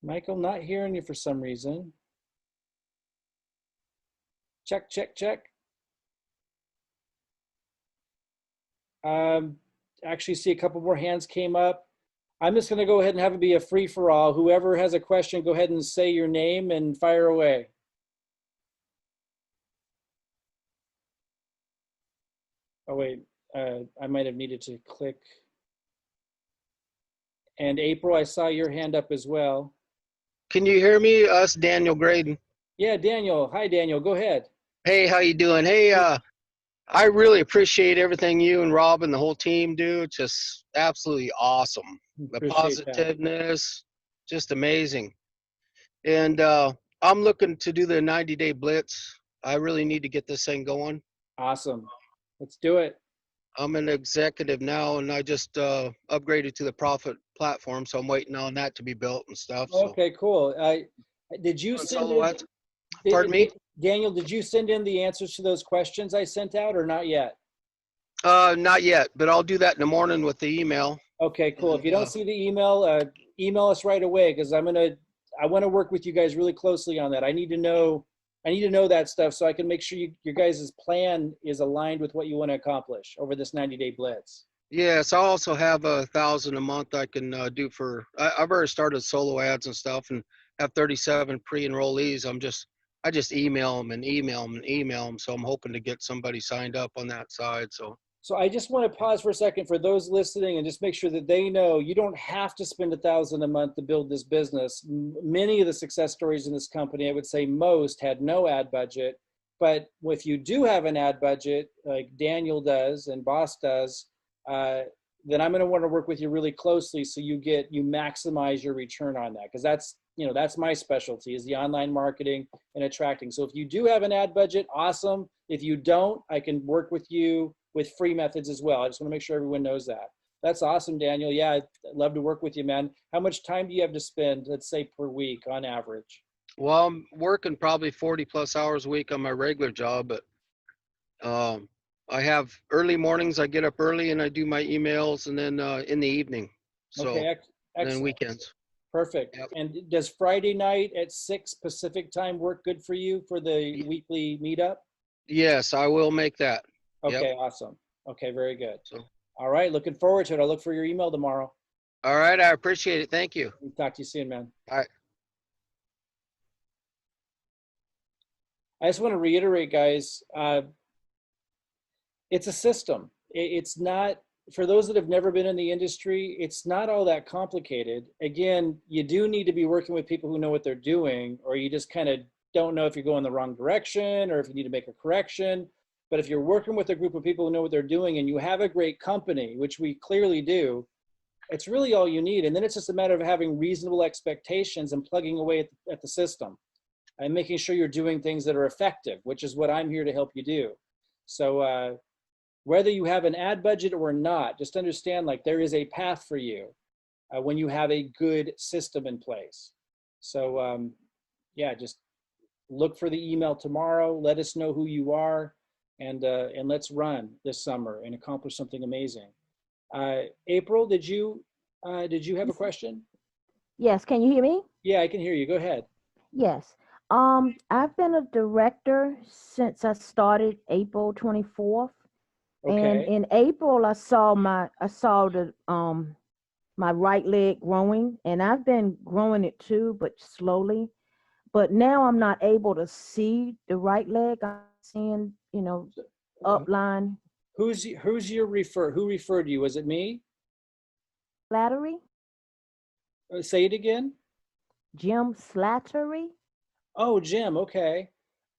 Michael, not hearing you for some reason. Check, check, check. Actually see a couple more hands came up. I'm just going to go ahead and have it be a free-for-all. Whoever has a question, go ahead and say your name and fire away. Oh, wait, I might have needed to click. And April, I saw your hand up as well. Can you hear me? Us, Daniel Graydon. Yeah, Daniel. Hi, Daniel. Go ahead. Hey, how you doing? Hey, I really appreciate everything you and Rob and the whole team do. It's just absolutely awesome. The Appreciate positiveness, just amazing. And I'm looking to do the 90-day blitz. I really need to get this thing going. Awesome. Let's do it. I'm an executive now, and I just upgraded to the Profit platform, so I'm waiting on that to be built and stuff. Okay, cool. Did you send in, Pardon me? Daniel, did you send in the answers to those questions I sent out or not yet? Not yet, but I'll do that in the morning with the email. Okay, cool. If you don't see the email, email us right away because I want to work with you guys really closely on that. I need to know that stuff so I can make sure your guys' plan is aligned with what you want to accomplish over this 90-day blitz. Yes, I also have 1,000 a month I can do for. I've already started solo ads and stuff, and have 37 pre-enrollees. I just email them and email them and email them. So I'm hoping to get somebody signed up on that side. So I just want to pause for a second for those listening and just make sure that they know you don't have to spend 1,000 a month to build this business. Many of the success stories in this company, I would say most, had no ad budget. But if you do have an ad budget, like Daniel does and Boss does, then I'm going to want to work with you really closely so you maximize your return on that, because that's my specialty, is the online marketing and attracting. So if you do have an ad budget, awesome. If you don't, I can work with you with free methods as well. I just want to make sure everyone knows that. That's awesome, Daniel. Yeah, I'd love to work with you, man. How much time do you have to spend, let's say, per week on average? Well, I'm working probably 40 plus hours a week on my regular job, but I have early mornings. I get up early and I do my emails, and then in the evening. So, okay, and then weekends. Perfect. Yep. And does Friday night at 6 Pacific time work good for you for the weekly meetup? Yes, I will make that. Okay, yep. Awesome. Okay, very good. All right, looking forward to it. I'll look for your email tomorrow. All right, I appreciate it. Thank you. Talk to you soon, man. All right. I just want to reiterate, guys, it's a system. It's not, for those that have never been in the industry, it's not all that complicated. Again, you do need to be working with people who know what they're doing, or you just kind of don't know if you're going the wrong direction or if you need to make a correction. But if you're working with a group of people who know what they're doing and you have a great company, which we clearly do, it's really all you need. And then it's just a matter of having reasonable expectations and plugging away at the system and making sure you're doing things that are effective, which is what I'm here to help you do. So whether you have an ad budget or not, just understand like there is a path for you when you have a good system in place. So yeah, just look for the email tomorrow. Let us know who you are. And let's run this summer and accomplish something amazing. April, did you have a question? Yes, can you hear me? Yeah, I can hear you. Go ahead. Yes. I've been a director since I started April 24th. Okay. And in April, I saw the my right leg growing, and I've been growing it too, but slowly. But now I'm not able to see the right leg. I'm seeing, upline. Who referred you? Was it me? Slattery? Say it again. Jim Slattery? Oh, Jim. Okay.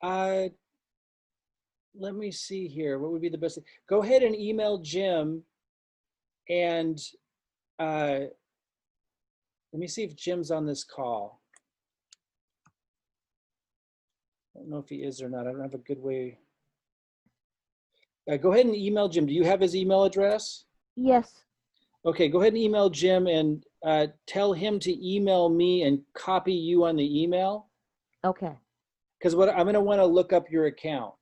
Let me see here. What would be the best thing? Go ahead and email Jim, and let me see if Jim's on this call. I don't know if he is or not. I don't have a good way. Go ahead and email Jim. Do you have his email address? Yes. Okay, go ahead and email Jim, and tell him to email me and copy you on the email. Okay. Because what I'm going to want to look up your account.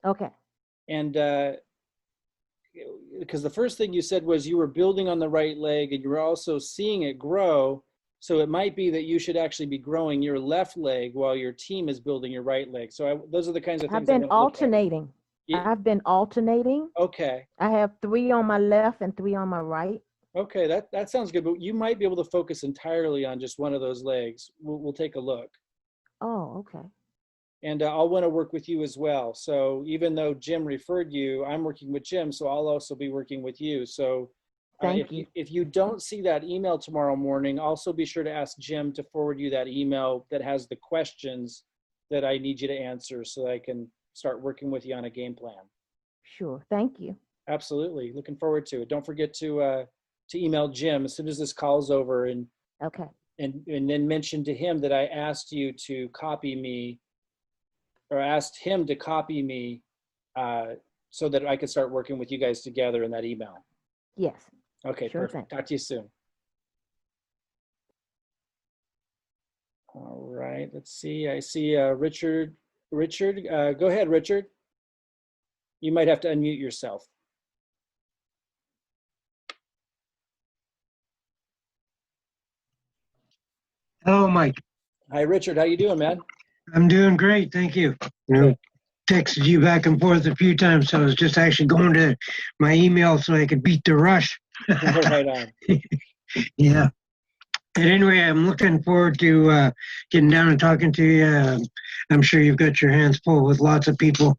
Okay. And because the first thing you said was you were building on the right leg and you were also seeing it grow. So it might be that you should actually be growing your left leg while your team is building your right leg. So those are the kinds of things I've been alternating. I've been alternating. Okay. I have 3 on my left and 3 on my right. Okay, that sounds good. But you might be able to focus entirely on just one of those legs. We'll take a look. Oh, okay. And I'll want to work with you as well. So even though Jim referred you, I'm working with Jim, so I'll also be working with you. So Thank you. If you don't see that email tomorrow morning, also be sure to ask Jim to forward you that email that has the questions that I need you to answer so that I can start working with you on a game plan. Sure. Thank you. Absolutely. Looking forward to it. Don't forget to email Jim as soon as this call's over and okay. And then mention to him that I asked you to copy me or asked him to copy me so that I could start working with you guys together in that email. Yes. Okay, sure perfect. Thing. Talk to you soon. All right, let's see. I see Richard. Richard, go ahead, Richard. You might have to unmute yourself. Hello, Mike. Hi, Richard. How you doing, man? I'm doing great, thank you. Texted you back and forth a few times, so I was just actually going to my email so I could beat the rush. Right on. Yeah. But anyway, I'm looking forward to getting down and talking to you. I'm sure you've got your hands full with lots of people.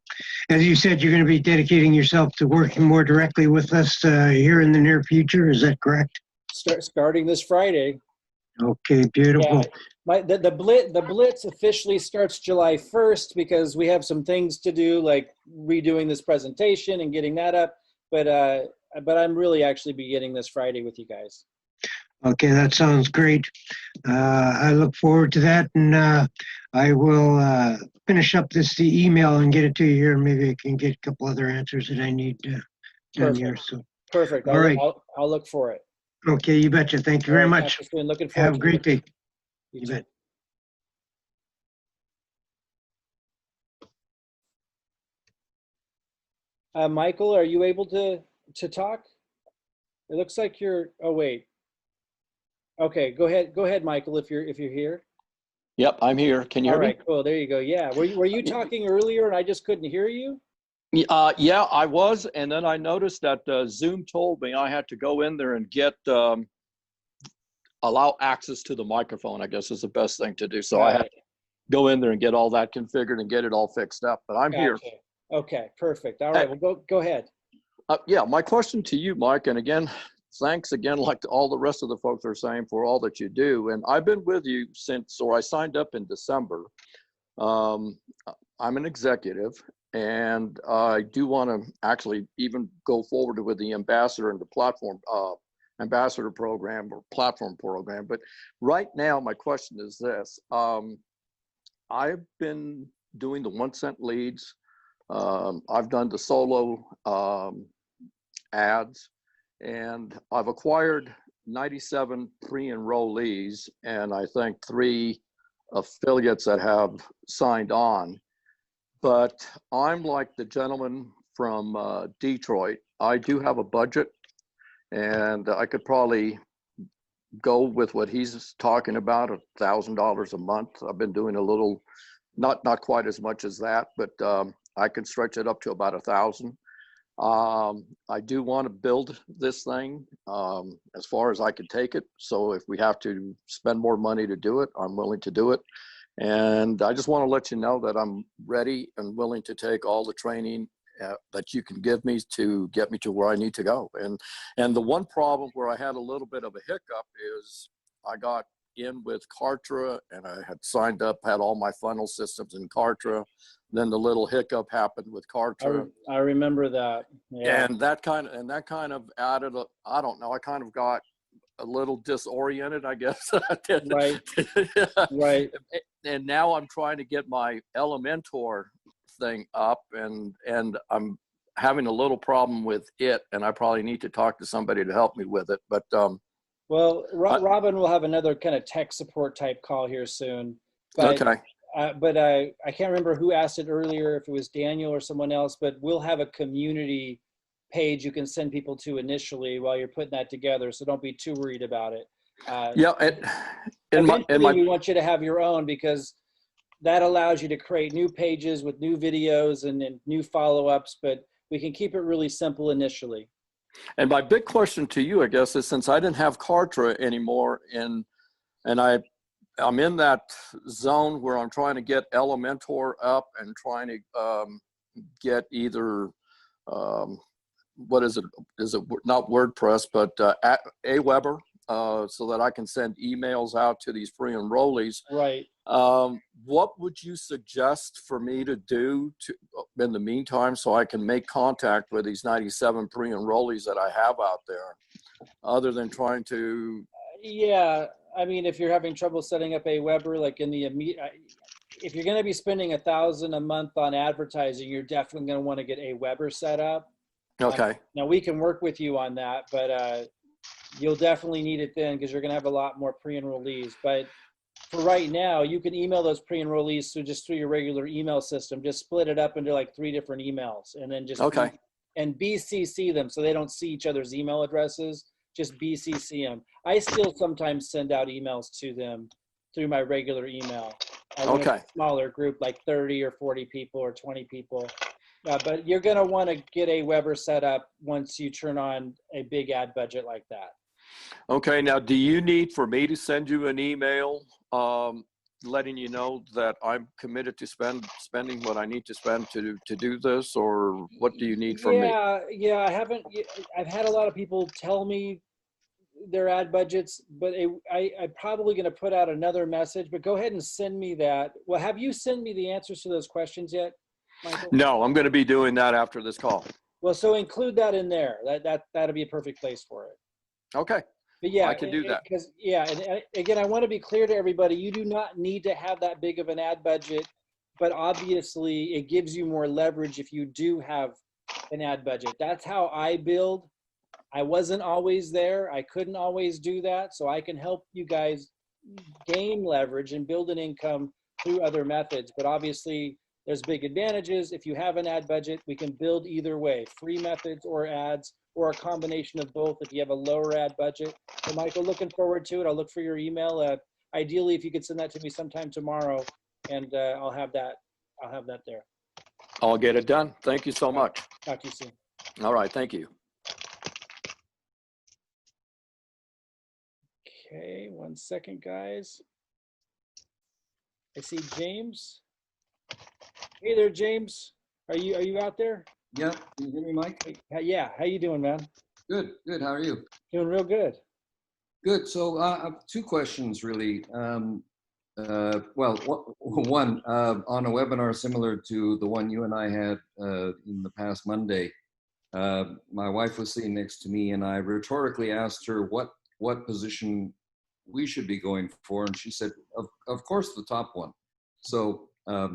As you said, you're going to be dedicating yourself to working more directly with us here in the near future. Is that correct? Starting this Friday. Okay, beautiful. Yeah, the Blitz officially starts July 1st because we have some things to do, like redoing this presentation and getting that up. But I'm really actually beginning this Friday with you guys. Okay, that sounds great. I look forward to that, and I will finish up the email and get it to you here. Maybe I can get a couple other answers that I need down here. So perfect. All right. I'll look for it. Okay, you betcha. Thank you very much. Looking forward Have a great day. You bet. Michael, are you able to talk? It looks like you're. Oh wait. Okay, go ahead, Michael. If you're here. Yep, I'm here. Can you hear me? All right, cool. There you go. Yeah. Were you talking earlier and I just couldn't hear you? Yeah, I was, and then I noticed that Zoom told me I had to go in there and get allow access to the microphone, I guess is the best thing to do. So I had to go in there and get all that configured and get it all fixed up, but I'm here. Okay, perfect. All right, well, go ahead. Yeah, my question to you, Mike, and again, thanks again, like all the rest of the folks are saying, for all that you do. And I've been with you since, or I signed up in December. I'm an executive, and I do want to actually even go forward with the ambassador and the platform ambassador program or platform program. But right now, my question is this. I've been doing the 1 cent leads. I've done the solo ads, and I've acquired 97 pre-enrollees and I think 3 affiliates that have signed on. But I'm like the gentleman from Detroit. I do have a budget, and I could probably go with what he's talking about, $1,000 a month. I've been doing a little, not quite as much as that, but I can stretch it up to about 1,000. I do want to build this thing as far as I can take it. So if we have to spend more money to do it, I'm willing to do it. And I just want to let you know that I'm ready and willing to take all the training that you can give me to get me to where I need to go. And the one problem where I had a little bit of a hiccup is I got in with Kartra and I had signed up, had all my funnel systems in Kartra. Then the little hiccup happened with Kartra. I remember that. Yeah. And that kind of added I don't know, I kind of got a little disoriented, I guess. Right. Right. And now I'm trying to get my Elementor thing up, and I'm having a little problem with it, and I probably need to talk to somebody to help me with it. But well, Well, Robin will have another kind of tech support type call here soon. But, Okay. I can't remember who asked it earlier, if it was Daniel or someone else, but we'll have a community page you can send people to initially while you're putting that together. So don't be too worried about it. Yeah. Eventually, we want you to have your own, because that allows you to create new pages with new videos and new follow-ups, but we can keep it really simple initially. And my big question to you, I guess, is since I didn't have Kartra anymore, and I'm in that zone where I'm trying to get Elementor up and trying to get either, what is it? Is it not WordPress, but Aweber, so that I can send emails out to these free enrollees. Right. What would you suggest for me to do in the meantime so I can make contact with these 97 pre-enrollees that I have out there, other than trying to? Yeah, I mean, if you're having trouble setting up Aweber, like in the if you're going to be spending $1,000 a month on advertising, you're definitely going to want to get Aweber set up. Okay. Now we can work with you on that, but you'll definitely need it then, because you're going to have a lot more pre-enrollees. But for right now, you can email those pre-enrollees through your regular email system. Just split it up into like 3 different emails, and then just BCC them so they don't see each other's email addresses. Just BCC them. I still sometimes send out emails to them through my regular email. Okay. A smaller group, like 30 or 40 people or 20 people. But you're going to want to get Aweber set up once you turn on a big ad budget like that. Okay. Now, do you need for me to send you an email letting you know that I'm committed to spending what I need to spend to do this, or what do you need from me? Yeah. I've had a lot of people tell me their ad budgets, but I'm probably going to put out another message. But go ahead and send me that. Well, have you sent me the answers to those questions yet, Michael? No, I'm going to be doing that after this call. Well, so include that in there. That'll be a perfect place for it. Okay. But yeah, I can do that. Because and again, I want to be clear to everybody: you do not need to have that big of an ad budget, but obviously it gives you more leverage if you do have an ad budget. That's how I build. I wasn't always there. I couldn't always do that, so I can help you guys gain leverage and build an income through other methods. But obviously, there's big advantages. If you have an ad budget, we can build either way: free methods or ads, or a combination of both if you have a lower ad budget. So Michael, looking forward to it. I'll look for your email. Ideally, if you could send that to me sometime tomorrow, and I'll have that there. I'll get it done. Thank you so much. Talk to you soon. All right. Thank you. Okay, 1 second, guys. I see James. Hey there, James. Are you out there? Yeah, can you hear me, Mike? Yeah, how you doing, man? Good. How are you? Doing real good. Good. So I have 2 questions, really. One, on a webinar similar to the one you and I had in the past Monday, my wife was sitting next to me, and I rhetorically asked her what position we should be going for, and she said, of course, the top one. So, I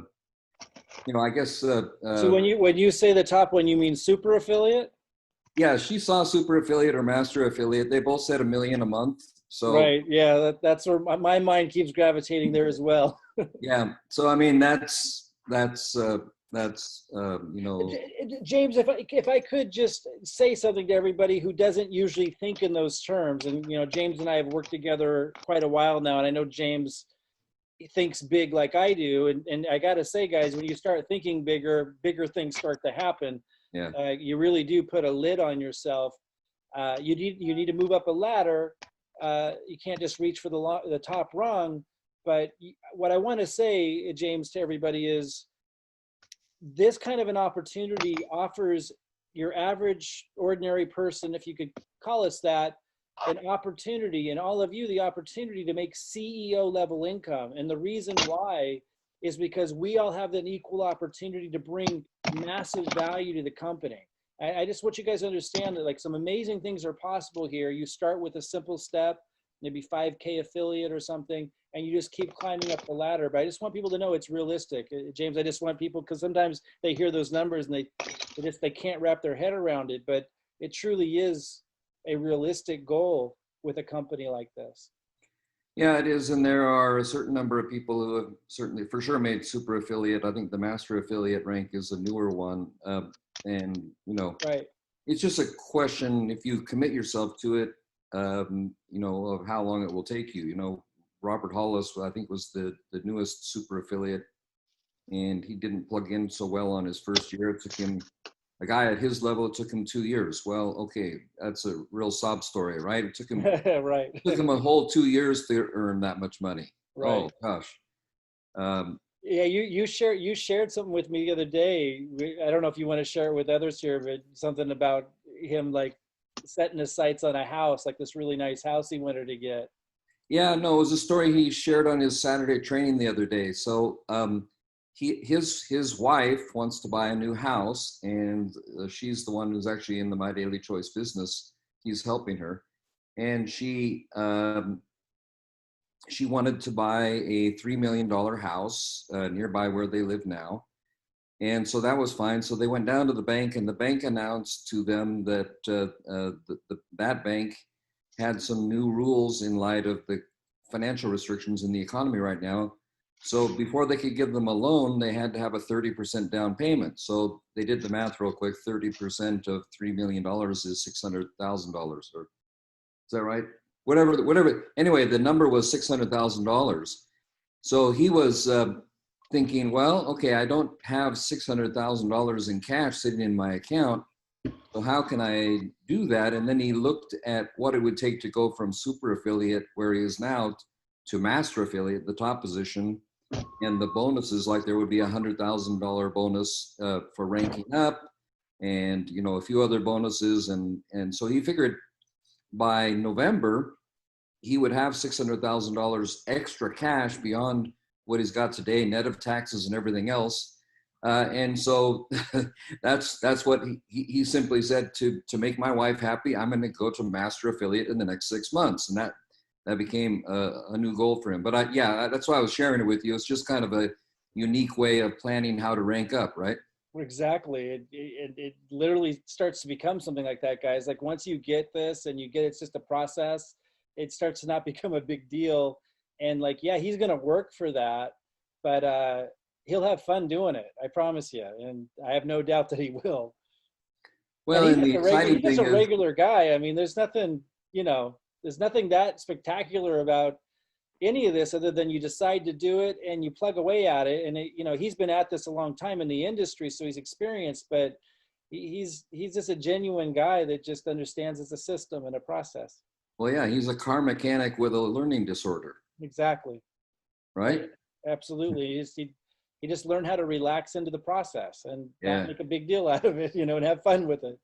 guess. So when you say the top one, you mean super affiliate? Yeah, she saw super affiliate or master affiliate. They both said $1 million a month. So right, yeah, that's where my mind keeps gravitating there as well. Yeah, so I mean that's James, if I could just say something to everybody who doesn't usually think in those terms, and James and I have worked together quite a while now, and I know James thinks big like I do, and I got to say, guys, when you start thinking bigger things start to happen. Yeah. You really do put a lid on yourself. You need to move up a ladder. You can't just reach for the top rung. But what I want to say, James, to everybody is this kind of an opportunity offers your average ordinary person, if you could call us that, an opportunity, and all of you the opportunity to make CEO level income. And the reason why is because we all have an equal opportunity to bring massive value to the company. I just want you guys to understand that like some amazing things are possible here. You start with a simple step, maybe 5K affiliate or something, and you just keep climbing up the ladder. But I just want people to know it's realistic. James, I just want people, because sometimes they hear those numbers and they can't wrap their head around it, but it truly is a realistic goal with a company like this. Yeah, it is. And there are a certain number of people who have certainly for sure made super affiliate. I think the master affiliate rank is a newer one. And, you know, right. It's just a question, if you commit yourself to it, you know, of how long it will take you. You know, Robert Hollis, I think, was the newest super affiliate, and he didn't plug in so well on his first year. It took him, a guy at his level, it took him 2 years. Well, okay, that's a real sob story, right? It took him, right. It took him a whole 2 years to earn that much money. Right. Oh gosh. Yeah, you shared something with me the other day. I don't know if you want to share it with others here, but something about him like setting his sights on a house, like this really nice house he wanted to get. Yeah, no, it was a story he shared on his Saturday training the other day. So his wife wants to buy a new house, and she's the one who's actually in the MyDailyChoice business. He's helping her, and she wanted to buy a $3 million house nearby where they live now. And so that was fine. So they went down to the bank, and the bank announced to them that that bank had some new rules in light of the financial restrictions in the economy right now. So before they could give them a loan, they had to have a 30% down payment. So they did the math real quick. 30% of $3 million is $600,000. Or is that right? Whatever. Anyway, the number was $600,000. So he was thinking, well, okay, I don't have $600,000 in cash sitting in my account. So how can I do that? And then he looked at what it would take to go from super affiliate, where he is now, to master affiliate, the top position, and the bonuses, like there would be $100,000 bonus for ranking up, and you know, a few other bonuses, and so he figured by November he would have $600,000 extra cash beyond what he's got today, net of taxes and everything else. And so that's what he simply said, to make my wife happy, I'm going to go to master affiliate in the next 6 months. And that became a new goal for him. But yeah, that's why I was sharing it with you. It's just kind of a unique way of planning how to rank up, right? Exactly. It literally starts to become something like that, guys. Like once you get this and you get, it's just a process, it starts to not become a big deal. And like, yeah, he's going to work for that, but he'll have fun doing it. I promise you. And I have no doubt that he will. Well, and the exciting thing is, he's a regular guy. I mean, there's nothing, you know, there's nothing that spectacular about any of this other than you decide to do it and you plug away at it. And it, you know, he's been at this a long time in the industry, so he's experienced, but he's just a genuine guy that just understands it's a system and a process. Well, yeah, he's a car mechanic with a learning disorder. Exactly. Right? Absolutely. He just learned how to relax into the process and not make a big deal out of it, you know, and have fun with it.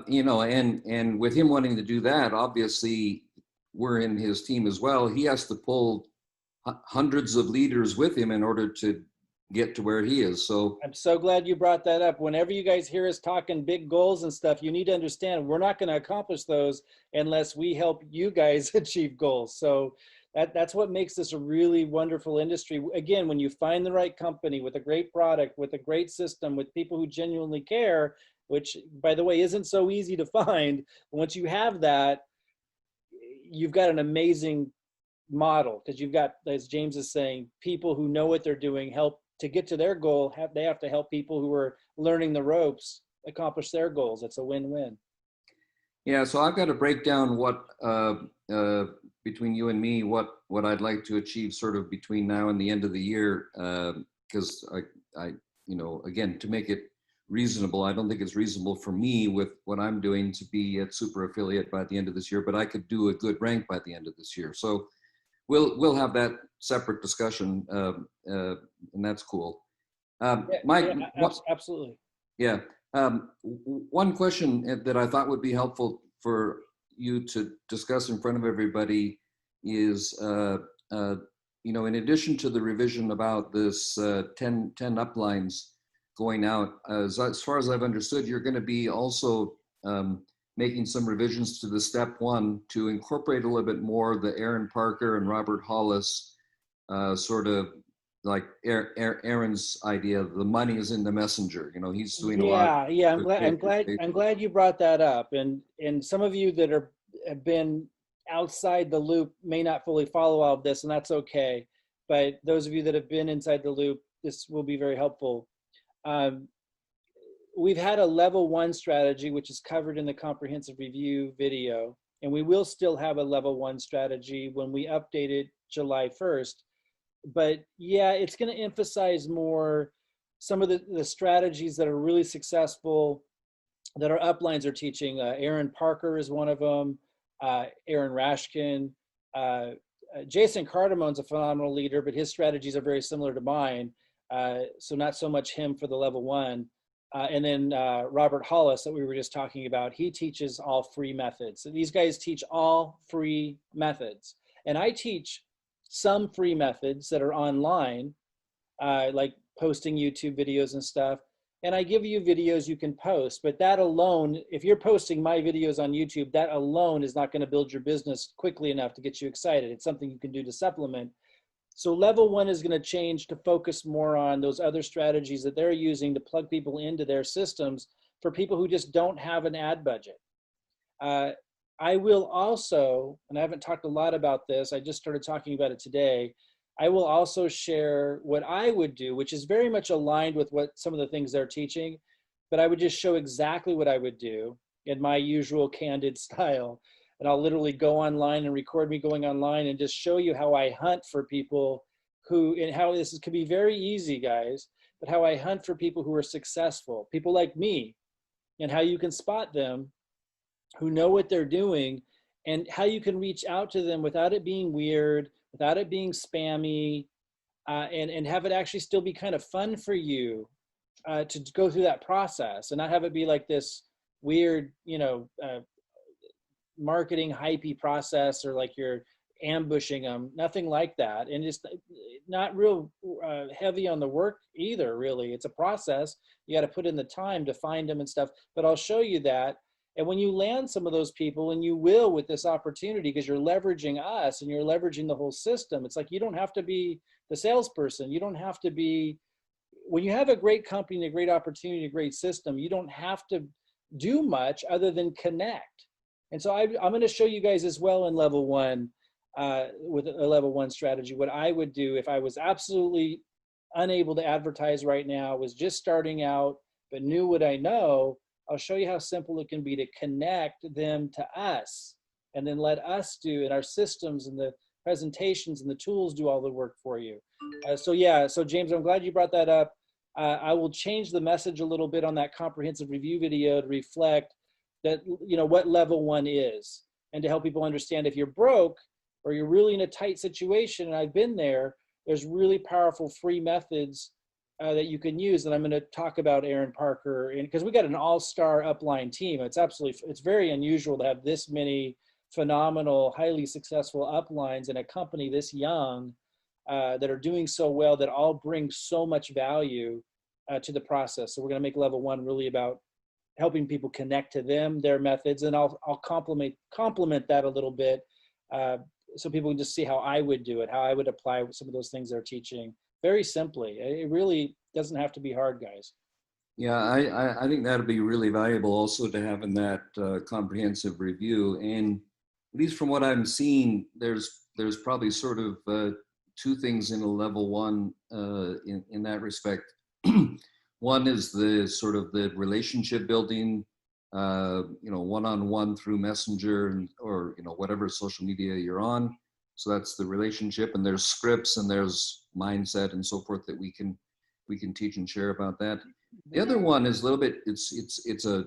You know, and with him wanting to do that, obviously we're in his team as well. He has to pull hundreds of leaders with him in order to get to where he is. So I'm so glad you brought that up. Whenever you guys hear us talking big goals and stuff, you need to understand we're not going to accomplish those unless we help you guys achieve goals. So that's what makes this a really wonderful industry. Again, when you find the right company with a great product, with a great system, with people who genuinely care, which by the way isn't so easy to find, once you have that, you've got an amazing model, because you've got, as James is saying, people who know what they're doing, help to get to their goal. They have to help people who are learning the ropes accomplish their goals. It's a win-win. Yeah, so I've got to break down what between you and me, what I'd like to achieve sort of between now and the end of the year, because I you know, again, to make it reasonable, I don't think it's reasonable for me with what I'm doing to be at super affiliate by the end of this year, but I could do a good rank by the end of this year. So we'll have that separate discussion, and that's cool. Mike, absolutely. Yeah. One question that I thought would be helpful for you to discuss in front of everybody is, you know, in addition to the revision about this 10 uplines going out, as far as I've understood, you're going to be also making some revisions to the step one to incorporate a little bit more the Aaron Parker and Robert Hollis sort of like Aaron's idea. The money is in the messenger. You know, he's doing a lot. Yeah. I'm glad you brought that up. And some of you that have been outside the loop may not fully follow all of this, and that's okay. But those of you that have been inside the loop, this will be very helpful. We've had a level 1 strategy, which is covered in the comprehensive review video, and we will still have a level 1 strategy when we update it July 1st. But yeah, it's going to emphasize more some of the strategies that are really successful that our uplines are teaching. Aaron Parker is one of them, Aaron Rashkin. Jason Cardamone's a phenomenal leader, but his strategies are very similar to mine. So not so much him for the level 1. And then Robert Hollis that we were just talking about, he teaches all free methods. So these guys teach all free methods. And I teach some free methods that are online, like posting YouTube videos and stuff. And I give you videos you can post, but that alone, if you're posting my videos on YouTube, that alone is not going to build your business quickly enough to get you excited. It's something you can do to supplement. So level 1 is going to change to focus more on those other strategies that they're using to plug people into their systems for people who just don't have an ad budget. I will also, and I haven't talked a lot about this, I just started talking about it today. I will also share what I would do, which is very much aligned with what some of the things they're teaching, but I would just show exactly what I would do in my usual candid style. And I'll literally go online and record me going online and just show you how I hunt for people who, and how this can be very easy, guys, but how I hunt for people who are successful, people like me, and how you can spot them who know what they're doing, and how you can reach out to them without it being weird, without it being spammy, and have it actually still be kind of fun for you to go through that process and not have it be like this weird, marketing hypey process, or like you're ambushing them. Nothing like that. And just not real heavy on the work either, really. It's a process. You got to put in the time to find them and stuff, but I'll show you that. And when you land some of those people, and you will with this opportunity, because you're leveraging us and you're leveraging the whole system, it's like you don't have to be the salesperson. You don't have to be, when you have a great company, a great opportunity, a great system, you don't have to do much other than connect. And so I'm going to show you guys as well in level 1, with a level 1 strategy, what I would do if I was absolutely unable to advertise right now, was just starting out, but knew what I know. I'll show you how simple it can be to connect them to us, and then let us do it, our systems and the presentations and the tools do all the work for you. So James, I'm glad you brought that up. I will change the message a little bit on that comprehensive review video to reflect that, what level 1 is, and to help people understand if you're broke or you're really in a tight situation, and I've been there, there's really powerful free methods that you can use. And I'm going to talk about Aaron Parker, and because we got an all-star upline team. It's very unusual to have this many phenomenal, highly successful uplines in a company this young that are doing so well, that all bring so much value to the process. So we're going to make level 1 really about helping people connect to them, their methods, and I'll complement that a little bit, so people can just see how I would do it, how I would apply some of those things they're teaching very simply. It really doesn't have to be hard, guys. Yeah, I think that'd be really valuable also to have in that comprehensive review. And at least from what I'm seeing, there's probably sort of 2 things in a level 1 in that respect. One is the sort of the relationship building, one-on-one through Messenger or whatever social media you're on. So that's the relationship, and there's scripts and there's mindset and so forth that we can teach and share about that. The other one is a little bit, it's a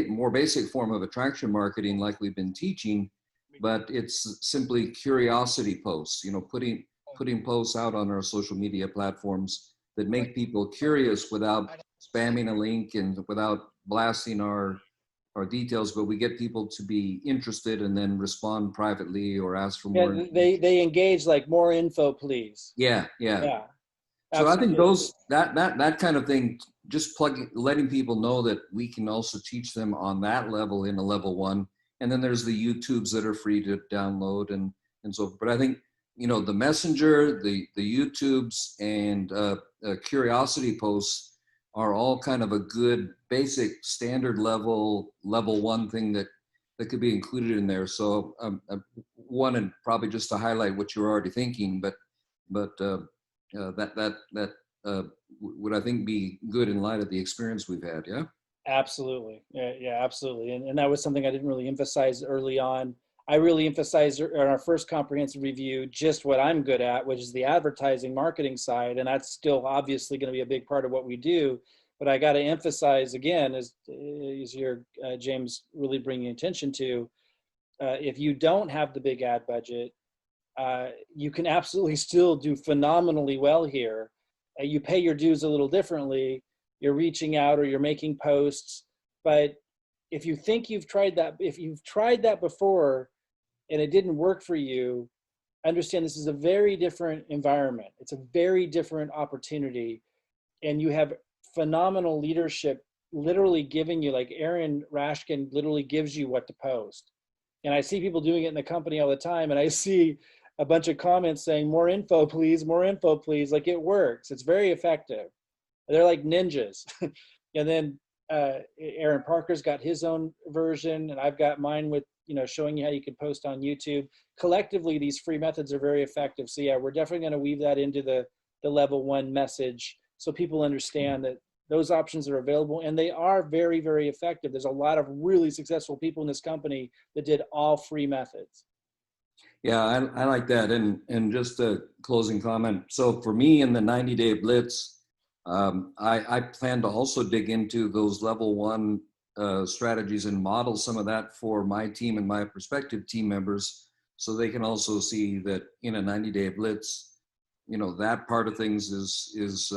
more basic form of attraction marketing, like we've been teaching, but it's simply curiosity posts. Putting posts out on our social media platforms that make people curious without spamming a link and without blasting our details, but we get people to be interested and then respond privately or ask for more. They engage, like, more info, please. Yeah. So Absolutely. I think that kind of thing, just letting people know that we can also teach them on that level in a level 1. And then there's the YouTubes that are free to download and so forth. But I think, the Messenger, the YouTubes, and curiosity posts are all kind of a good basic standard level 1 thing that that could be included in there. So one, and probably just to highlight what you're already thinking, but that would I think be good in light of the experience we've had. Yeah. Absolutely. Yeah, absolutely. And that was something I didn't really emphasize early on. I really emphasized in our first comprehensive review just what I'm good at, which is the advertising marketing side. And that's still obviously going to be a big part of what we do. But I got to emphasize again, as you're, James, really bringing attention to, if you don't have the big ad budget, you can absolutely still do phenomenally well here. You pay your dues a little differently. You're reaching out or you're making posts. But if you think you've tried that, if you've tried that before and it didn't work for you, understand this is a very different environment. It's a very different opportunity. And you have phenomenal leadership literally giving you, like Aaron Rashkin literally gives you what to post. And I see people doing it in the company all the time. And I see a bunch of comments saying, more info, please, more info, please. Like, it works. It's very effective. They're like ninjas. And then Aaron Parker's got his own version, and I've got mine with, showing you how you can post on YouTube. Collectively, these free methods are very effective. So yeah, we're definitely going to weave that into the level 1 message so people understand that those options are available, and they are very, very effective. There's a lot of really successful people in this company that did all free methods. Yeah, I like that. And just a closing comment. So for me in the 90-day blitz, I plan to also dig into those level 1 strategies and model some of that for my team and my prospective team members, so they can also see that in a 90-day blitz, that part of things is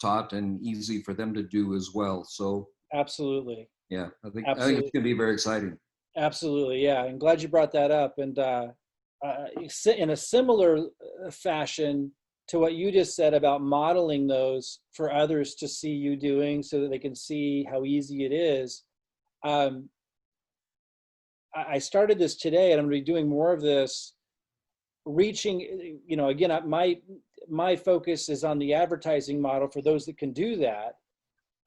taught and easy for them to do as well. So absolutely. Yeah, I think it's going to be very exciting. Absolutely, yeah. I'm glad you brought that up. And in a similar fashion to what you just said about modeling those for others to see you doing so that they can see how easy it is, I started this today, and I'm going to be doing more of this, reaching, again, my focus is on the advertising model for those that can do that.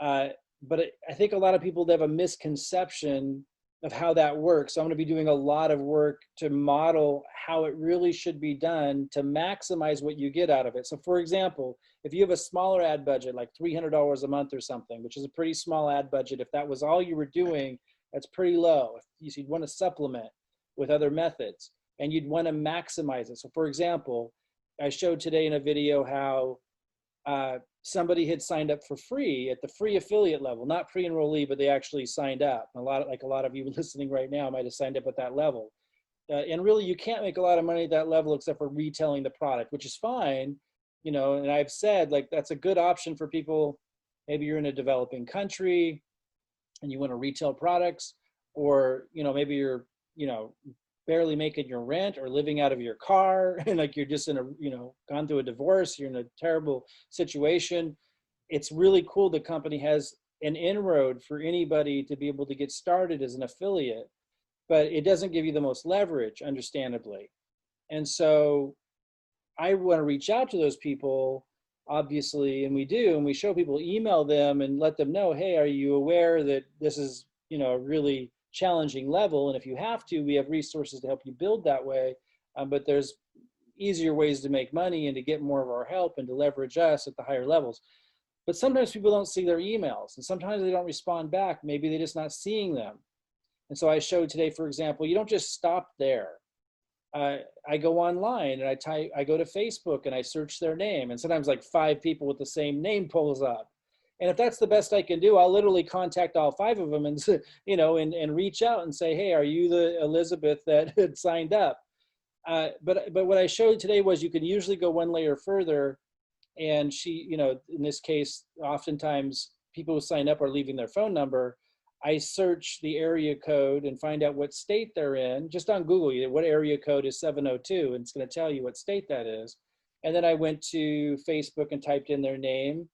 But I think a lot of people have a misconception of how that works. So I'm going to be doing a lot of work to model how it really should be done to maximize what you get out of it. So for example, if you have a smaller ad budget, like $300 a month or something, which is a pretty small ad budget, if that was all you were doing, that's pretty low. You'd want to supplement with other methods, and you'd want to maximize it. So for example, I showed today in a video how somebody had signed up for free at the free affiliate level, not pre-enrollee, but they actually signed up. A lot of you listening right now might have signed up at that level. And really, you can't make a lot of money at that level except for retailing the product, which is fine. And I've said, like, that's a good option for people. Maybe you're in a developing country and you want to retail products, or, maybe you're, barely making your rent or living out of your car, and like you're just in a, gone through a divorce, you're in a terrible situation. It's really cool the company has an inroad for anybody to be able to get started as an affiliate, but it doesn't give you the most leverage, understandably. And so I want to reach out to those people, obviously, and we do, and we show people, email them and let them know, hey, are you aware that this is, a really challenging level, and if you have to, we have resources to help you build that way, but there's easier ways to make money and to get more of our help and to leverage us at the higher levels. But sometimes people don't see their emails, and sometimes they don't respond back. Maybe they're just not seeing them. And so I showed today, for example, you don't just stop there. I go online and I go to Facebook and I search their name, and sometimes like 5 people with the same name pulls up. And if that's the best I can do, I'll literally contact all 5 of them and, and reach out and say, hey, are you the Elizabeth that had signed up? But what I showed today was you can usually go one layer further. And she, in this case, oftentimes people who sign up are leaving their phone number. I search the area code and find out what state they're in. Just on Google, what area code is 702, and it's going to tell you what state that is. And then I went to Facebook and typed in their name,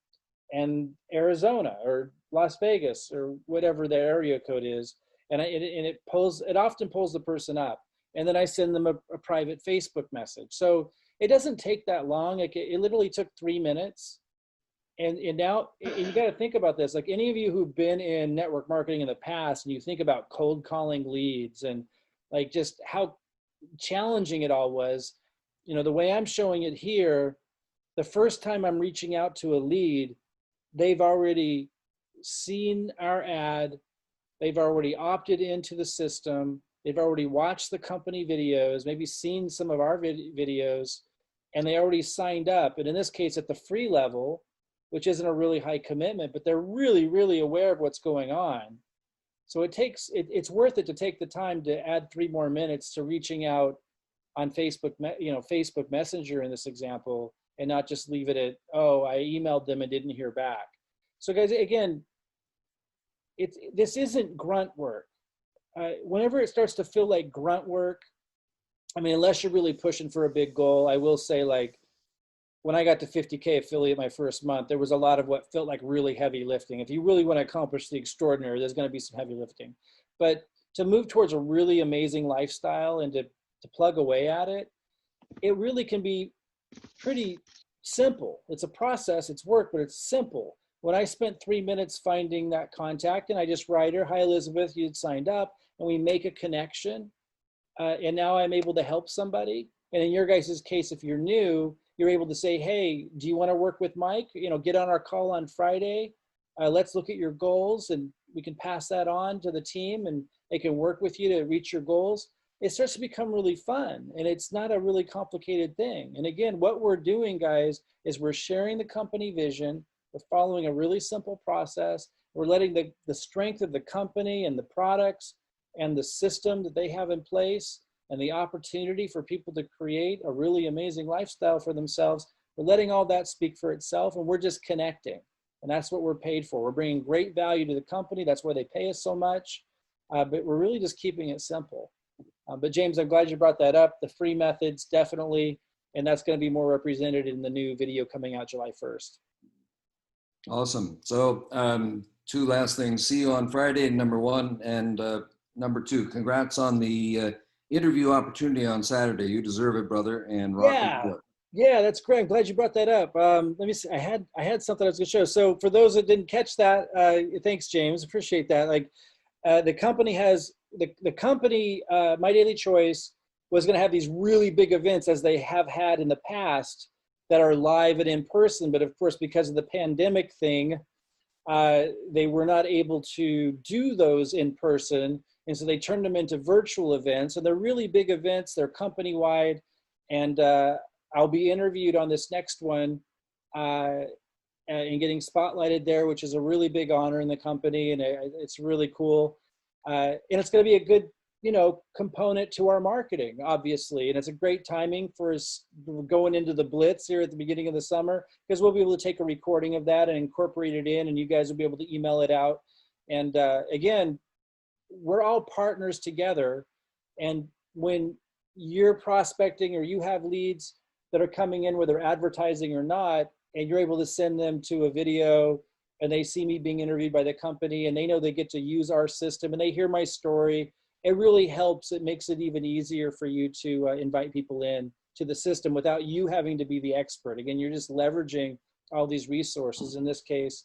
and Arizona or Las Vegas or whatever their area code is, and it often pulls the person up, and then I send them a private Facebook message. So it doesn't take that long. It literally took 3 minutes, And now you got to think about this. Like any of you who've been in network marketing in the past, and you think about cold calling leads and like just how challenging it all was, the way I'm showing it here, the first time I'm reaching out to a lead, they've already seen our ad, they've already opted into the system, they've already watched the company videos, maybe seen some of our videos, and they already signed up. And in this case, at the free level, which isn't a really high commitment, but they're really, really aware of what's going on. So it's worth it to take the time to add 3 more minutes to reaching out on Facebook, Facebook Messenger in this example, and not just leave it at, oh, I emailed them and didn't hear back. So guys, again, this isn't grunt work. Whenever it starts to feel like grunt work, I mean, unless you're really pushing for a big goal, I will say, like, when I got to 50K affiliate my first month, there was a lot of what felt like really heavy lifting. If you really want to accomplish the extraordinary, there's going to be some heavy lifting. But to move towards a really amazing lifestyle and to plug away at it, it really can be pretty simple. It's a process, it's work, but it's simple. When I spent 3 minutes finding that contact, and I just write her, hi Elizabeth, you'd signed up, and we make a connection, and now I'm able to help somebody. And in your guys' case, if you're new, you're able to say, hey, do you want to work with Mike? Get on our call on Friday. Let's look at your goals, and we can pass that on to the team, and they can work with you to reach your goals. It starts to become really fun, and it's not a really complicated thing. And again, what we're doing, guys, is we're sharing the company vision. We're following a really simple process. We're letting the strength of the company and the products and the system that they have in place and the opportunity for people to create a really amazing lifestyle for themselves, we're letting all that speak for itself, and we're just connecting. And that's what we're paid for. We're bringing great value to the company. That's why they pay us so much. But we're really just keeping it simple. But James, I'm glad you brought that up. The free methods, definitely. And that's going to be more represented in the new video coming out July 1st. Awesome. So 2 last things. See you on Friday, number 1. And number 2, congrats on the interview opportunity on Saturday. You deserve it, brother. And rock and roll. Yeah, that's great. I'm glad you brought that up. Let me see. I had something I was going to show. So for those that didn't catch that, thanks, James. Appreciate that. Like the company has the company MyDailyChoice was going to have these really big events, as they have had in the past, that are live and in person. But of course, because of the pandemic thing, they were not able to do those in person. And so they turned them into virtual events, and they're really big events. They're company-wide, and I'll be interviewed on this next one and getting spotlighted there, which is a really big honor in the company, and it's really cool. And it's going to be a good, component to our marketing, obviously. And it's a great timing for us going into the Blitz here at the beginning of the summer, because we'll be able to take a recording of that and incorporate it in, and you guys will be able to email it out. And again, we're all partners together. And when you're prospecting or you have leads that are coming in, whether advertising or not, and you're able to send them to a video, and they see me being interviewed by the company, and they know they get to use our system, and they hear my story, it really helps. It makes it even easier for you to invite people in to the system without you having to be the expert. Again, you're just leveraging all these resources, in this case,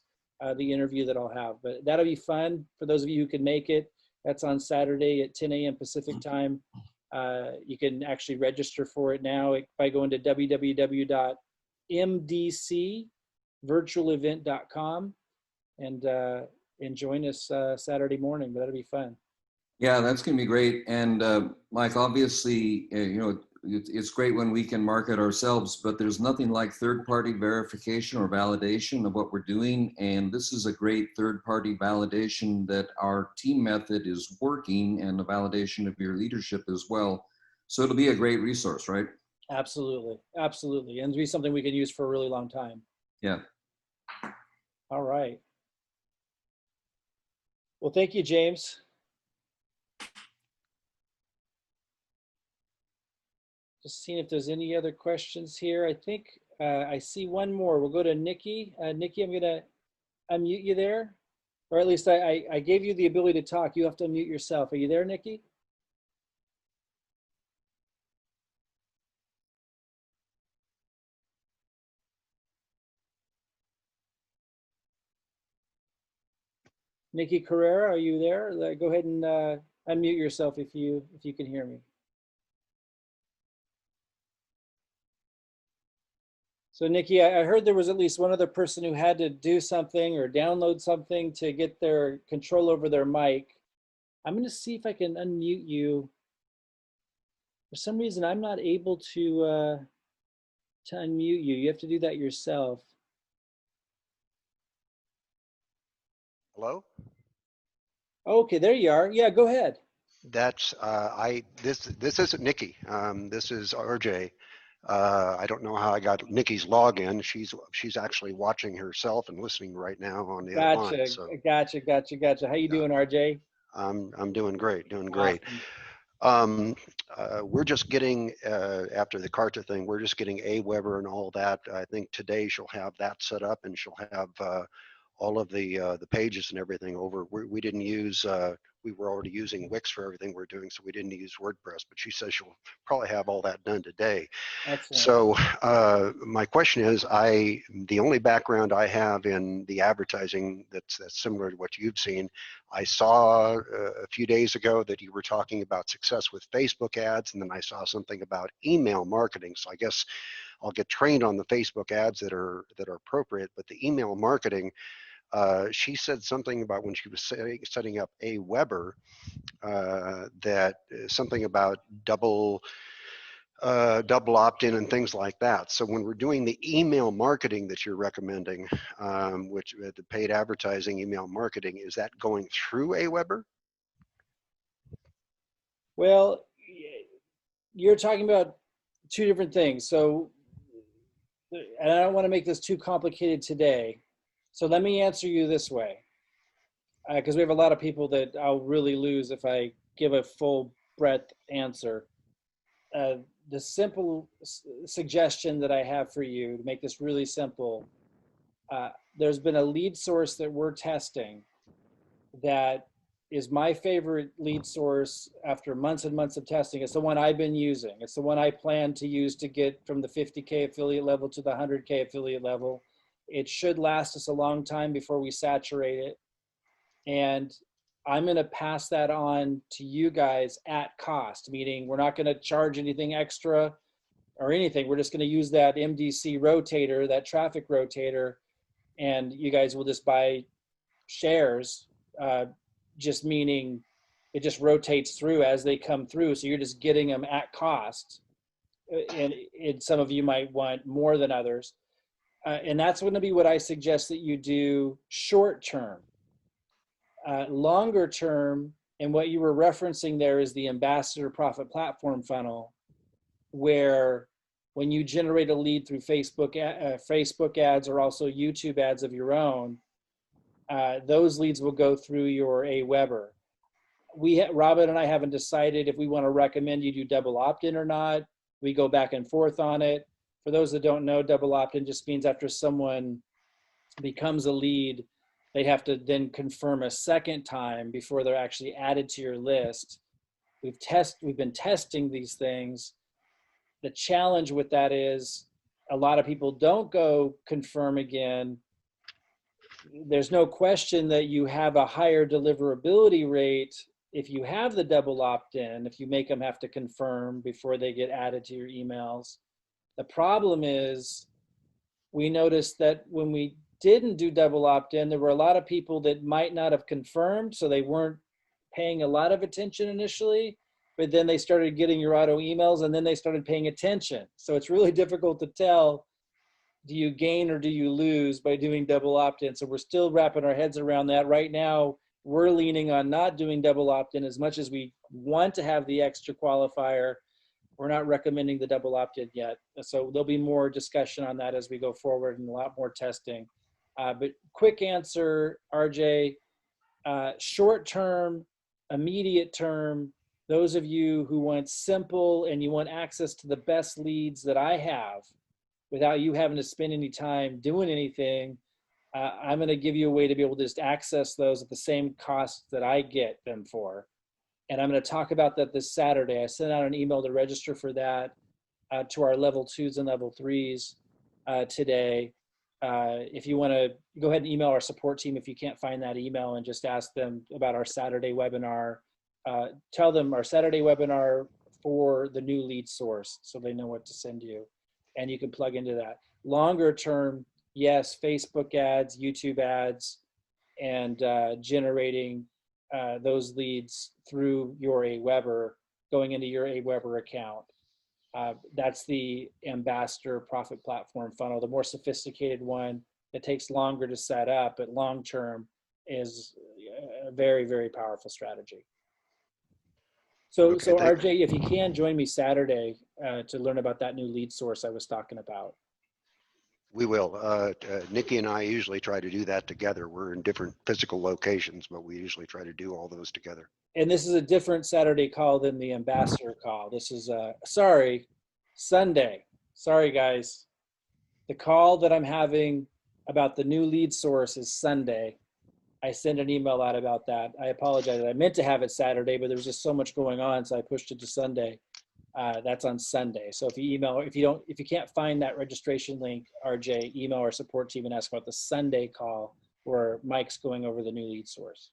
the interview that I'll have. But that'll be fun for those of you who can make it. That's on Saturday at 10 a.m. Pacific time. You can actually register for it now by going to www.mdcvirtualevent.com and join us Saturday morning. That'll be fun. Yeah, that's going to be great. And Mike, obviously, it's great when we can market ourselves, but there's nothing like third-party verification or validation of what we're doing. And this is a great third-party validation that our team method is working, and the validation of your leadership as well. So it'll be a great resource, right? Absolutely. Absolutely. And it'll be something we can use for a really long time. Yeah. All right. Well, thank you, James. Just seeing if there's any other questions here. I think I see one more. We'll go to Nikki. Nikki, I'm going to unmute you there. Or at least I gave you the ability to talk. You have to unmute yourself. Are you there, Nikki? Nikki Carrera, are you there? Go ahead and unmute yourself if you can hear me. So Nikki, I heard there was at least one other person who had to do something or download something to get their control over their mic. I'm going to see if I can unmute you. For some reason, I'm not able to unmute you. You have to do that yourself. Hello? Okay, there you are. Yeah, go ahead. That's this isn't Nikki. This is RJ. I don't know how I got Nikki's login. She's actually watching herself and listening right now on the other line. So Gotcha. How you doing, RJ? I'm doing great, Awesome. We're just getting after the Carta thing. We're just getting Aweber and all that. I think today she'll have that set up, and she'll have all of the pages and everything over. We didn't use. We were already using Wix for everything we're doing, so we didn't use WordPress. But she says she'll probably have all that done today. Excellent. So my question is, the only background I have in the advertising that's similar to what you've seen, I saw a few days ago that you were talking about success with Facebook ads, and then I saw something about email marketing. So I guess I'll get trained on the Facebook ads that are appropriate, but the email marketing. She said something about when she was setting up Aweber that something about double opt-in and things like that. So when we're doing the email marketing that you're recommending, which the paid advertising email marketing, is that going through Aweber? Well, you're talking about two different things. So, and I don't want to make this too complicated today. So let me answer you this way, because we have a lot of people that I'll really lose if I give a full breadth answer. The simple suggestion that I have for you to make this really simple, there's been a lead source that we're testing that is my favorite lead source after months and months of testing. It's the one I've been using. It's the one I plan to use to get from the 50K affiliate level to the 100K affiliate level. It should last us a long time before we saturate it. And I'm going to pass that on to you guys at cost, meaning we're not going to charge anything extra or anything. We're just going to use that MDC rotator, that traffic rotator, and you guys will just buy shares, just meaning it just rotates through as they come through. So you're just getting them at cost. And some of you might want more than others. And that's going to be what I suggest that you do short term. Longer term, and what you were referencing there is the ambassador profit platform funnel, where when you generate a lead through Facebook ads or also YouTube ads of your own, those leads will go through your Aweber. Robin and I haven't decided if we want to recommend you do double opt-in or not. We go back and forth on it. For those that don't know, double opt-in just means after someone becomes a lead, they have to then confirm a second time before they're actually added to your list. We've been testing these things. The challenge with that is a lot of people don't go confirm again. There's no question that you have a higher deliverability rate if you have the double opt-in, if you make them have to confirm before they get added to your emails. The problem is we noticed that when we didn't do double opt-in, there were a lot of people that might not have confirmed, so they weren't paying a lot of attention initially, but then they started getting your auto emails and then they started paying attention. So it's really difficult to tell, do you gain or do you lose by doing double opt-in? So we're still wrapping our heads around that. Right now, we're leaning on not doing double opt-in as much as we want to have the extra qualifier. We're not recommending the double opt-in yet. So there'll be more discussion on that as we go forward and a lot more testing. But quick answer, RJ, short term, immediate term, those of you who want simple and you want access to the best leads that I have without you having to spend any time doing anything, I'm going to give you a way to be able to just access those at the same cost that I get them for. And I'm going to talk about that this Saturday. I sent out an email to register for that to our level 2s and level 3s today. if you want to go ahead and email our support team if you can't find that email, and just ask them about our Saturday webinar. Tell them our Saturday webinar for the new lead source so they know what to send you, and you can plug into that. Longer term, yes, Facebook ads, YouTube ads, and generating those leads through your AWeber, going into your AWeber account. That's the ambassador profit platform funnel, the more sophisticated one that takes longer to set up, but long term is a very, very powerful strategy. So, Okay, RJ, if you can join me Saturday to learn about that new lead source I was talking about. We will. Nikki and I usually try to do that together. We're in different physical locations, but we usually try to do all those together. And this is a different Saturday call than the ambassador call. This is Sunday. Sorry, guys. The call that I'm having about the new lead source is Sunday. I sent an email out about that. I apologize. I meant to have it Saturday, but there was just so much going on, so I pushed it to Sunday. That's on Sunday. So if you can't find that registration link, RJ, email our support team and ask about the Sunday call where Mike's going over the new lead source.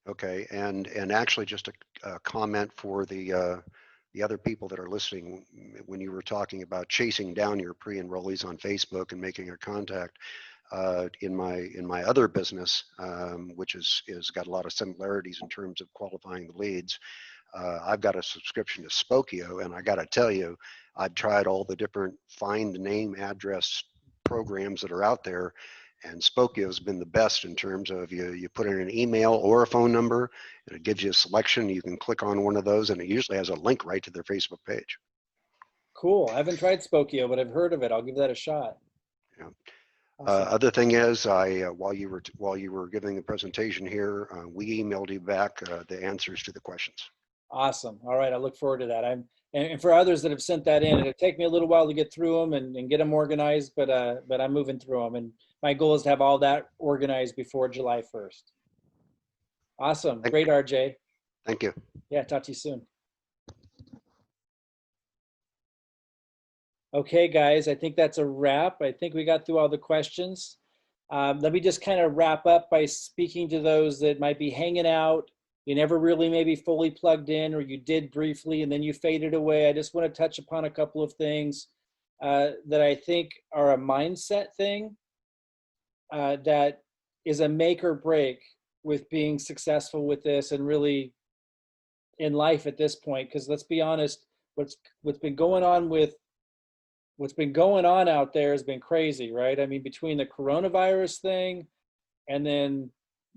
Okay, and actually just a comment for the other people that are listening. When you were talking about chasing down your pre-enrollees on Facebook and making a contact, in my other business, which is got a lot of similarities in terms of qualifying the leads. I've got a subscription to Spokio, and I got to tell you, I've tried all the different find name address programs that are out there, and Spokio has been the best in terms of you put in an email or a phone number, and it gives you a selection. You can click on one of those, and it usually has a link right to their Facebook page. Cool. I haven't tried Spokio, but I've heard of it. I'll give that a shot. Yeah. Awesome. Other thing is, while you were giving the presentation here, we emailed you back the answers to the questions. Awesome. All right. I look forward to that. And for others that have sent that in, it'll take me a little while to get through them and get them organized, but I'm moving through them. And my goal is to have all that organized before July 1st. Awesome. Great, RJ. Thank you. Yeah. Talk to you soon. Okay, guys, I think that's a wrap. I think we got through all the questions. Let me just kind of wrap up by speaking to those that might be hanging out. You never really maybe fully plugged in, or you did briefly and then you faded away. I just want to touch upon a couple of things that I think are a mindset thing that is a make or break with being successful with this and really in life at this point. Because let's be honest, what's been going on out there has been crazy, right? I mean, between the coronavirus thing and then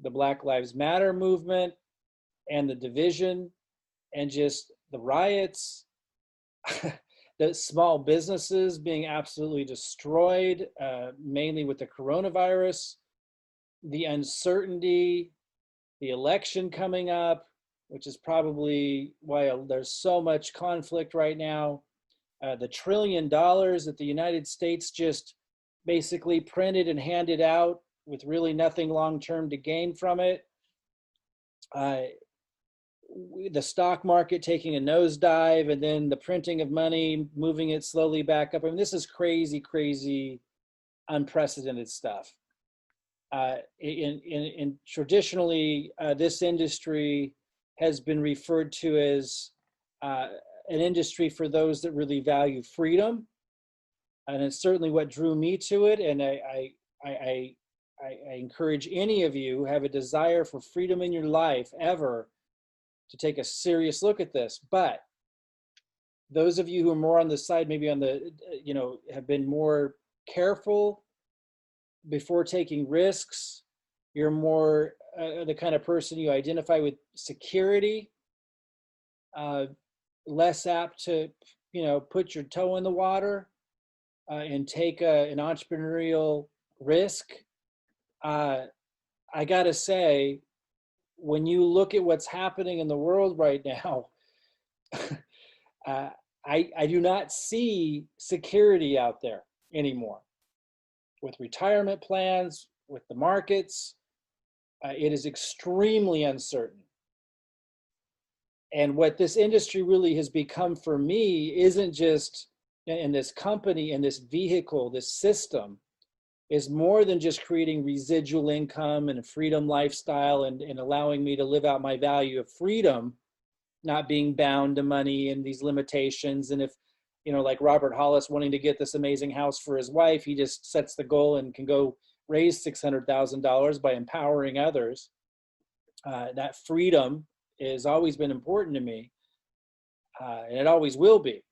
the Black Lives Matter movement and the division and just the riots, the small businesses being absolutely destroyed, mainly with the coronavirus, the uncertainty, the election coming up, which is probably why there's so much conflict right now. The $1 trillion that the United States just basically printed and handed out with really nothing long-term to gain from it. The stock market taking a nosedive and then the printing of money, moving it slowly back up. I mean, this is crazy, crazy, unprecedented stuff. Traditionally, this industry has been referred to as an industry for those that really value freedom, and it's certainly what drew me to it. And I encourage any of you who have a desire for freedom in your life ever to take a serious look at this. But those of you who are more on the side, maybe on the, have been more careful before taking risks, you're more the kind of person you identify with security, less apt to, put your toe in the water and take an entrepreneurial risk. I gotta say, when you look at what's happening in the world right now, I do not see security out there anymore. With retirement plans, with the markets, it is extremely uncertain. And what this industry really has become for me isn't just in this company, in this vehicle, this system, is more than just creating residual income and a freedom lifestyle and allowing me to live out my value of freedom, not being bound to money and these limitations. And if, you know, like Robert Hollis wanting to get this amazing house for his wife, he just sets the goal and can go raise $600,000 by empowering others. That freedom has always been important to me, and it always will be,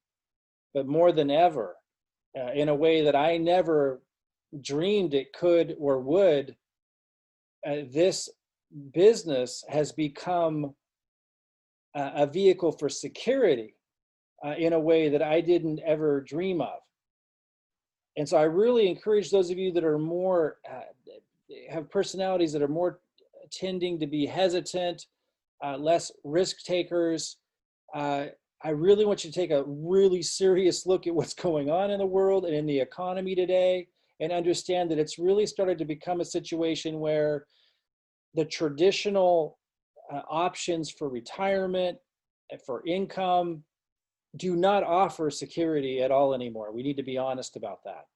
but more than ever, in a way that I never dreamed it could or would. This business has become a vehicle for security in a way that I didn't ever dream of. And so I really encourage those of you that are more, have personalities that are more tending to be hesitant, less risk takers. I really want you to take a really serious look at what's going on in the world and in the economy today, and understand that it's really started to become a situation where the traditional options for retirement, for income, do not offer security at all anymore. We need to be honest about that.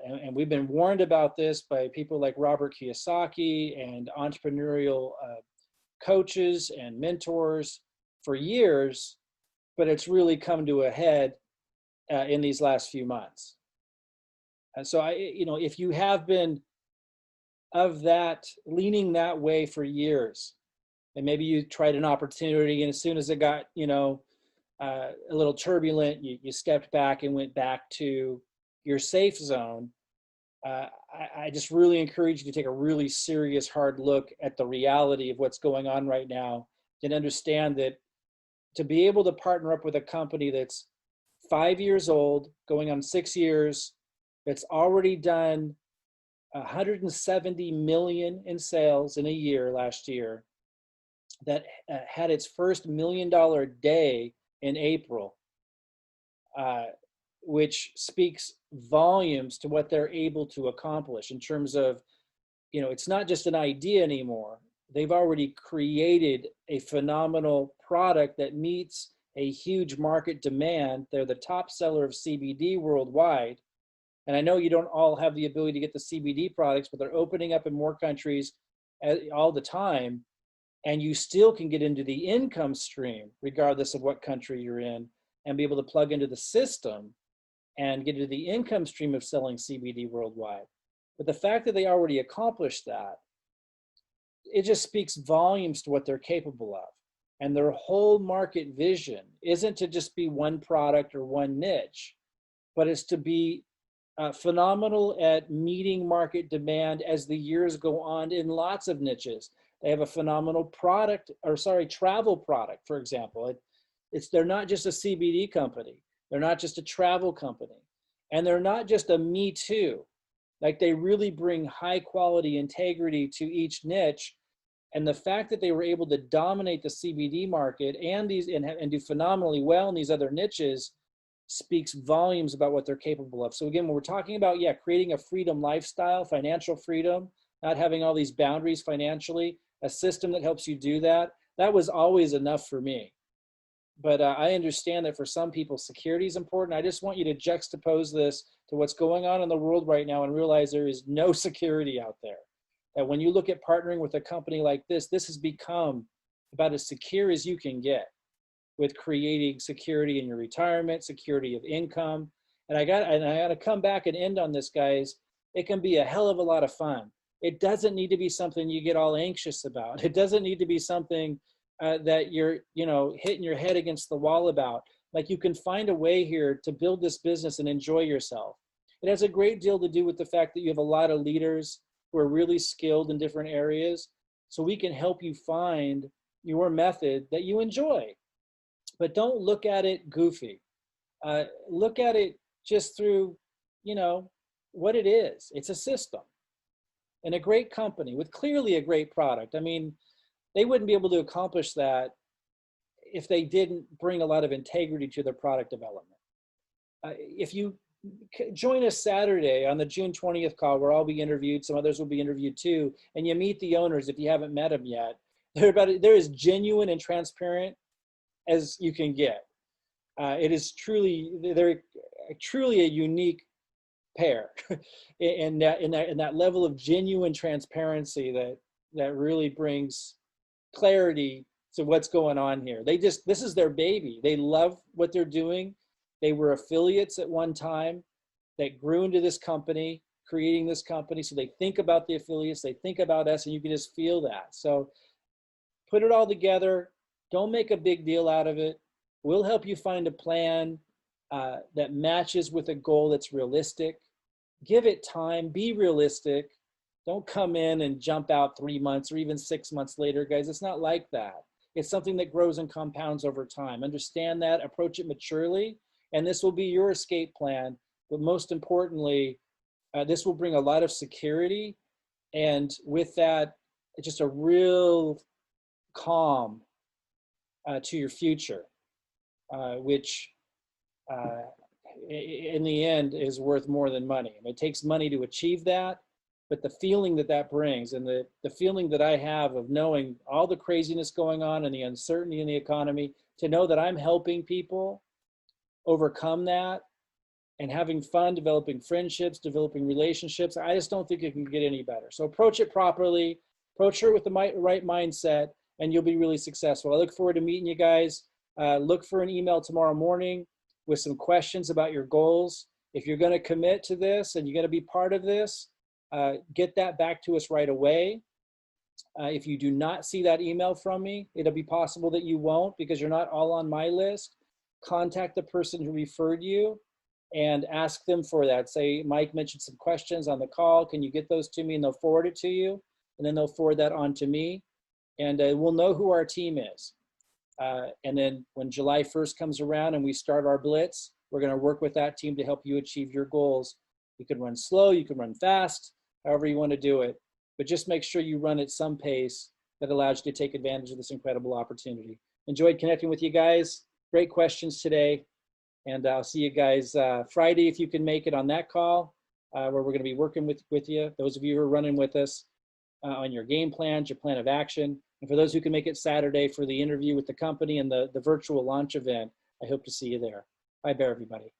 And we've been warned about this by people like Robert Kiyosaki and entrepreneurial coaches and mentors for years, but it's really come to a head in these last few months. And so if you have been of that, leaning that way for years, and maybe you tried an opportunity and as soon as it got, a little turbulent, you stepped back and went back to your safe zone. I just really encourage you to take a really serious, hard look at the reality of what's going on right now and understand that to be able to partner up with a company that's 5 years old, going on 6 years, that's already done 170 million in sales in a year last year, that had its first $1 million day in April, which speaks volumes to what they're able to accomplish in terms of, it's not just an idea anymore. They've already created a phenomenal product that meets a huge market demand. They're the top seller of CBD worldwide. And I know you don't all have the ability to get the CBD products, but they're opening up in more countries all the time. And you still can get into the income stream, regardless of what country you're in, and be able to plug into the system and get into the income stream of selling CBD worldwide. But the fact that they already accomplished that, it just speaks volumes to what they're capable of. And their whole market vision isn't to just be one product or one niche, but it's to be phenomenal at meeting market demand as the years go on in lots of niches. They have a phenomenal travel product, for example. They're not just a CBD company. They're not just a travel company. And they're not just a me too. Like, they really bring high quality integrity to each niche. And the fact that they were able to dominate the CBD market and do phenomenally well in these other niches speaks volumes about what they're capable of. So again, when we're talking about, creating a freedom lifestyle, financial freedom, not having all these boundaries financially, a system that helps you do that, that was always enough for me. But I understand that for some people, security is important. I just want you to juxtapose this to what's going on in the world right now and realize there is no security out there. That when you look at partnering with a company like this has become about as secure as you can get, with creating security in your retirement, security of income. And I got to come back and end on this, guys. It can be a hell of a lot of fun. It doesn't need to be something you get all anxious about. It doesn't need to be something that you're, hitting your head against the wall about. Like, you can find a way here to build this business and enjoy yourself. It has a great deal to do with the fact that you have a lot of leaders who are really skilled in different areas. So we can help you find your method that you enjoy. But don't look at it goofy. Look at it just through, what it is. It's a system and a great company with clearly a great product. I mean, they wouldn't be able to accomplish that if they didn't bring a lot of integrity to their product development. If you join us Saturday on the June 20th call, where I'll be interviewed, some others will be interviewed too, and you meet the owners if you haven't met them yet, they're as genuine and transparent as you can get. They're truly a unique pair. And that level of genuine transparency that really brings clarity to what's going on here. This is their baby. They love what they're doing. They were affiliates at one time that grew into this company, creating this company. So they think about the affiliates, they think about us, and you can just feel that. So put it all together. Don't make a big deal out of it. We'll help you find a plan that matches with a goal that's realistic. Give it time, be realistic. Don't come in and jump out 3 months or even 6 months later, guys. It's not like that. It's something that grows and compounds over time. Understand that, approach it maturely, and this will be your escape plan. But most importantly, this will bring a lot of security, and with that, just a real calm to your future, which in the end is worth more than money. And it takes money to achieve that, but the feeling that brings, and the feeling that I have of knowing all the craziness going on and the uncertainty in the economy, to know that I'm helping people overcome that and having fun, developing friendships, developing relationships, I just don't think it can get any better. So approach it properly, approach it with the right mindset, and you'll be really successful. I look forward to meeting you guys. Look for an email tomorrow morning with some questions about your goals. If you're going to commit to this and you're going to be part of this, get that back to us right away. If you do not see that email from me, it'll be possible that you won't because you're not all on my list. Contact the person who referred you and ask them for that. Say, Mike mentioned some questions on the call. Can you get those to me? And they'll forward it to you. And then they'll forward that on to me. And we'll know who our team is. And then when July 1st comes around and we start our blitz, we're going to work with that team to help you achieve your goals. You can run slow, you can run fast, however you want to do it. But just make sure you run at some pace that allows you to take advantage of this incredible opportunity. Enjoyed connecting with you guys. Great questions today. And I'll see you guys Friday if you can make it on that call where we're going to be working with you. Those of you who are running with us on your game plans, your plan of action. And for those who can make it Saturday for the interview with the company and the virtual launch event, I hope to see you there. Bye, everybody.